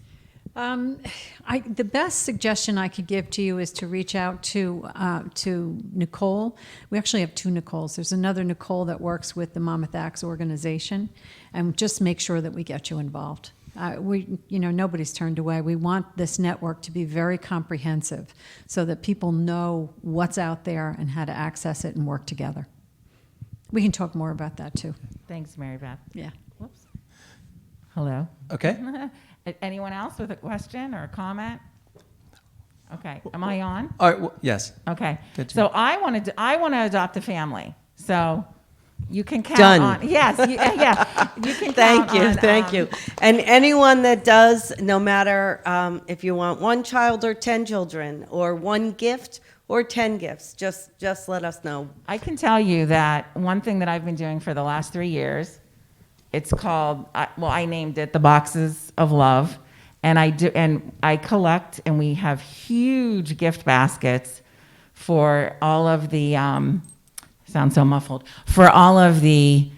The best suggestion I could give to you is to reach out to Nicole. We actually have two Nicoles. There's another Nicole that works with the Monmouth Acts organization, and just make sure that we get you involved. Nobody's turned away. We want this network to be very comprehensive so that people know what's out there and how to access it and work together. We can talk more about that too. Thanks, Mary Beth. Yeah. Whoops. Hello. Okay. Anyone else with a question or a comment? Okay. Am I on? All right. Well, yes. Okay. Good to So I want to adopt a family. So you can count Done. on. Yes. Yeah. You can count on. Thank you. And anyone that does, no matter if you want one child or 10 children, or one gift or 10 gifts, just let us know. I can tell you that one thing that I've been doing for the last 3 years, it's called, I named it the Boxes of Love. And I collect, and we have huge gift baskets for all of the, sounds so muffled, for all of the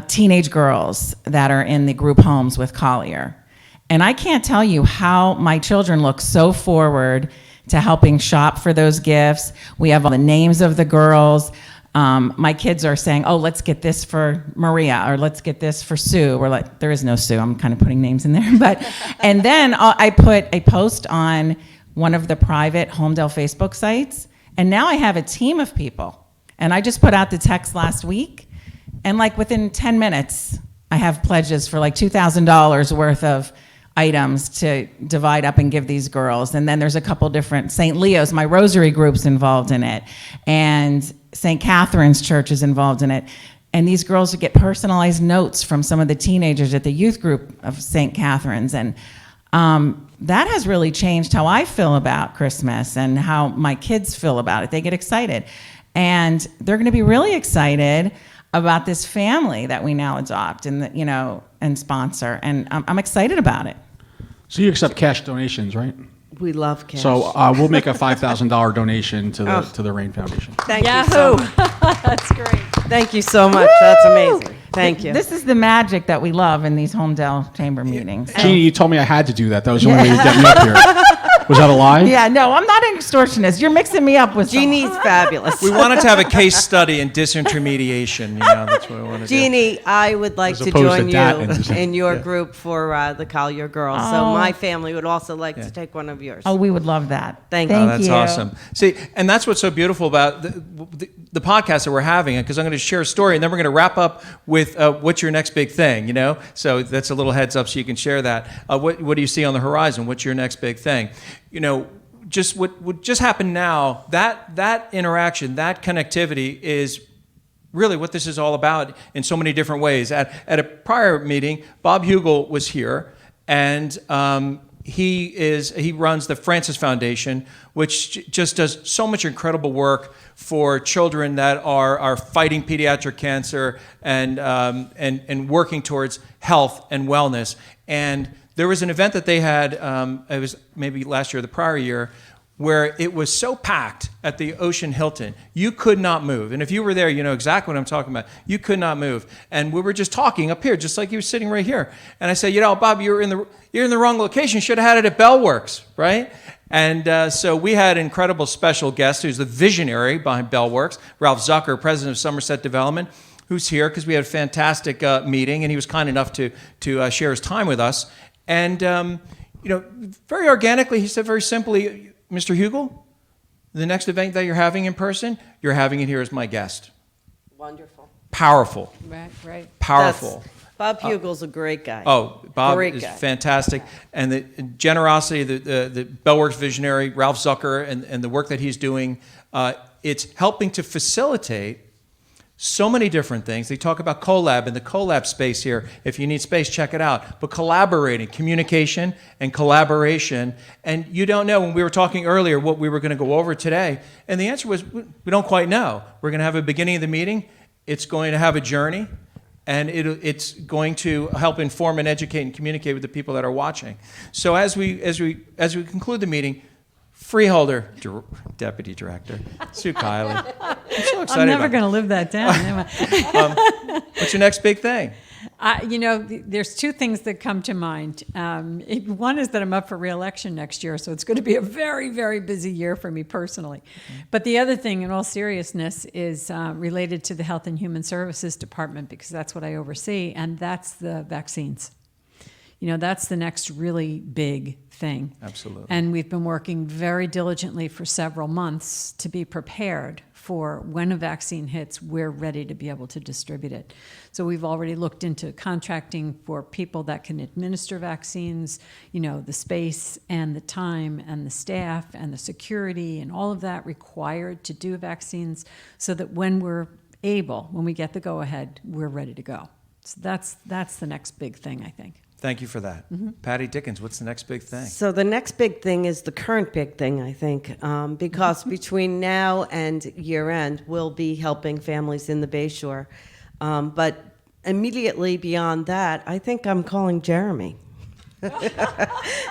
teenage girls that are in the group homes with Collier. And I can't tell you how my children look so forward to helping shop for those gifts. We have all the names of the girls. My kids are saying, oh, let's get this for Maria, or let's get this for Sue. We're like, there is no Sue. I'm kind of putting names in there. And then I put a post on one of the private Holmdel Facebook sites. And now I have a team of people. And I just put out the text last week. And like within 10 minutes, I have pledges for like $2,000 worth of items to divide up and give these girls. And then there's a couple different, St. Leo's, my rosary group's involved in it. And St. Catherine's Church is involved in it. And these girls get personalized notes from some of the teenagers at the youth group of St. Catherine's. And that has really changed how I feel about Christmas and how my kids feel about it. They get excited. And they're going to be really excited about this family that we now adopt and, and sponsor. And I'm excited about it. So you accept cash donations, right? We love cash. So we'll make a $5,000 donation to the Rain Foundation. Thank you so much. That's great. Thank you so much. That's amazing. Thank you. This is the magic that we love in these Holmdel Chamber meetings. Jeannie, you told me I had to do that. That was the only way to get me up here. Was that a lie? Yeah, no, I'm not an extortionist. You're mixing me up with Jeannie's fabulous. We wanted to have a case study in disintermediation. That's what we want to do. Jeannie, I would like to join you in your group for the Collier Girls. So my family would also like to take one of yours. Oh, we would love that. Thank you. That's awesome. See, and that's what's so beautiful about the podcast that we're having, because I'm going to share a story, and then we're going to wrap up with what's your next big thing, So that's a little heads up so you can share that. What do you see on the horizon? What's your next big thing? Just what just happened now, that interaction, that connectivity is really what this is all about in so many different ways. At a prior meeting, Bob Hugel was here, and he runs the Francis Foundation, which just does so much incredible work for children that are fighting pediatric cancer and working towards health and wellness. And there was an event that they had, it was maybe last year or the prior year, where it was so packed at the Ocean Hilton, you could not move. And if you were there, you know exactly what I'm talking about. You could not move. And we were just talking up here, just like you were sitting right here. And I said, you know, Bob, you're in the wrong location. You should have had it at Bellworks, right? And so we had an incredible special guest who's the visionary behind Bellworks, Ralph Zucker, president of Somerset Development, who's here because we had a fantastic meeting, and he was kind enough to share his time with us. And you know, very organically, he said very simply, Mr. Hugel, the next event that you're having in person, you're having it here as my guest. Wonderful. Powerful. Right. Powerful. Bob Hugel's a great guy. Oh, Bob Great is guy. fantastic. And the generosity, the Bellworks visionary, Ralph Zucker, and the work that he's doing, it's helping to facilitate so many different things. They talk about collab and the collab space here. If you need space, check it out. But collaborating, communication and collaboration. And you don't know, when we were talking earlier, what we were going to go over today. And the answer was, we don't quite know. We're going to have a beginning of the meeting. It's going to have a journey. And it's going to help inform and educate and communicate with the people that are watching. So as we conclude the meeting, Freeholder, Deputy Director, Sue Kiley. I'm so excited. I'm never going to live that down, am I? What's your next big thing? You know, there's two things that come to mind. One is that I'm up for re-election next year, so it's going to be a very, very busy year for me personally. But the other thing, in all seriousness, is related to the Health and Human Services Department, because that's what I oversee, and that's the vaccines. You know, that's the next really big thing. Absolutely. And we've been working very diligently for several months to be prepared for when a vaccine hits, we're ready to be able to distribute it. So we've already looked into contracting for people that can administer vaccines, you know, the space and the time and the staff and the security and all of that required to do vaccines, so that when we're able, when we get the go-ahead, we're ready to go. So that's the next big thing, I think. Thank you for that. Patty Dickens, what's the next big thing? So the next big thing is the current big thing, I think, because between now and year end, we'll be helping families in the Bayshore. But immediately beyond that, I think I'm calling Jeremy.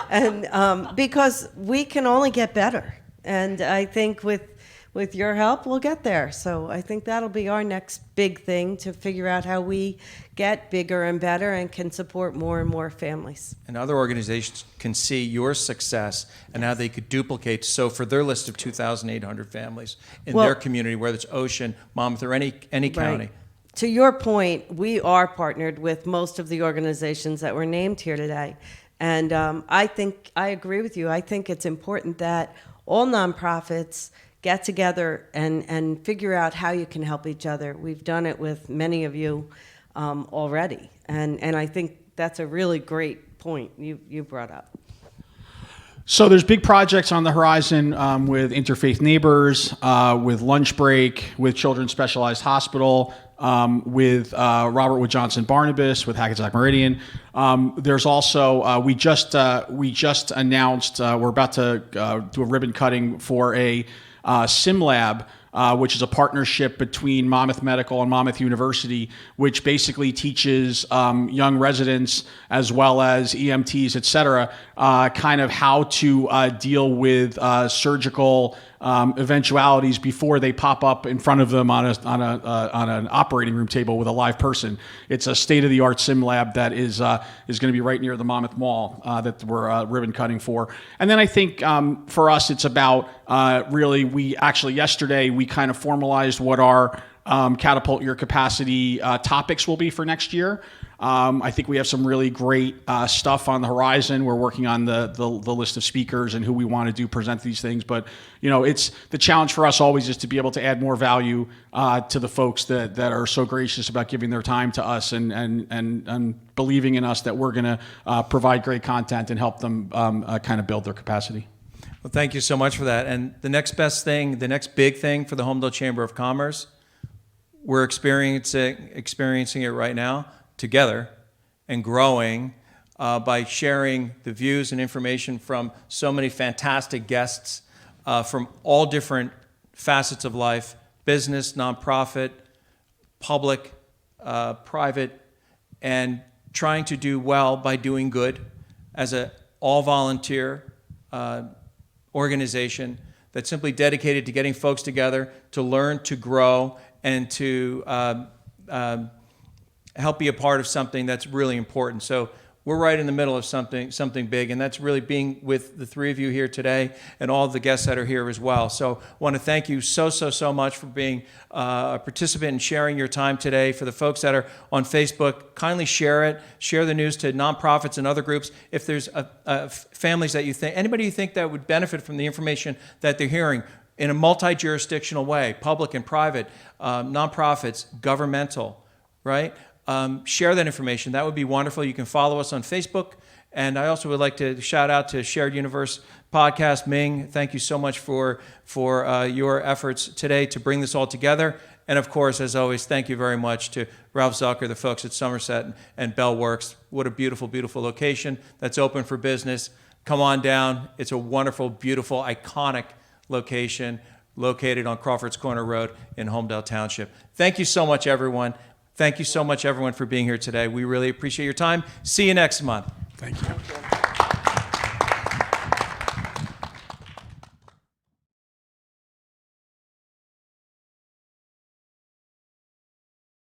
And because we can only get better. And I think with your help, we'll get there. So I think that'll be our next big thing, to figure out how we get bigger and better and can support more and more families. And other organizations can see your success and how they could duplicate. So for their list of 2,800 families in their community, whether it's Ocean, Monmouth, or any county. Right. To your point, we are partnered with most of the organizations that were named here today. And I think, I agree with you. I think it's important that all nonprofits get together and figure out how you can help each other. We've done it with many of you already. And I think that's a really great point you brought up. So there's big projects on the horizon with Interfaith Neighbors, with Lunch Break, with Children's Specialized Hospital, with Robert Wood Johnson Barnabas, with Hackensack Meridian. There's also, we just announced, we're about to do a ribbon cutting for a sim lab, which is a partnership between Monmouth Medical and Monmouth University, which basically teaches young residents as well as EMTs, et cetera, kind of how to deal with surgical eventualities before they pop up in front of them on an operating room table with a live person. It's a state-of-the-art sim lab that is going to be right near the Monmouth Mall that we're ribbon cutting for. And then I think for us, it's about really, yesterday we kind of formalized what our Catapult Your Capacity topics will be for next year. I think we have some really great stuff on the horizon. We're working on the list of speakers and who we want to do present these things. But, you know, it's the challenge for us always is to be able to add more value to the folks that are so gracious about giving their time to us and believing in us that we're going to provide great content and help them kind of build their capacity. Well, thank you so much for that. And the next best thing, the next big thing for the Holmdel Chamber of Commerce, we're experiencing it right now together and growing by sharing the views and information from so many fantastic guests from all different facets of life, business, nonprofit, public, private, and trying to do well by doing good as an all-volunteer organization that's simply dedicated to getting folks together to learn, to grow, and to help be a part of something that's really important. So we're right in the middle of something big, and that's really being with the three of you here today and all the guests that are here as well. So I want to thank you so much for being a participant and sharing your time today. For the folks that are on Facebook, kindly share it. Share the news to nonprofits and other groups. If there's families that you think, anybody you think that would benefit from the information that they're hearing in a multi-jurisdictional way, public and private, nonprofits, governmental, right? Share that information. That would be wonderful. You can follow us on Facebook. And I also would like to shout out to Shared Universe Podcast. Ming, thank you so much for your efforts today to bring this all together. And of course, as always, thank you very much to Ralph Zucker, the folks at Somerset and Bell Works. What a beautiful, beautiful location that's open for business. Come on down. It's a wonderful, beautiful, iconic location located on Crawford's Corner Road in Holmdel Township. Thank you so much, everyone. Thank you so much, everyone, for being here today. We really appreciate your time. See you next month. Thank you.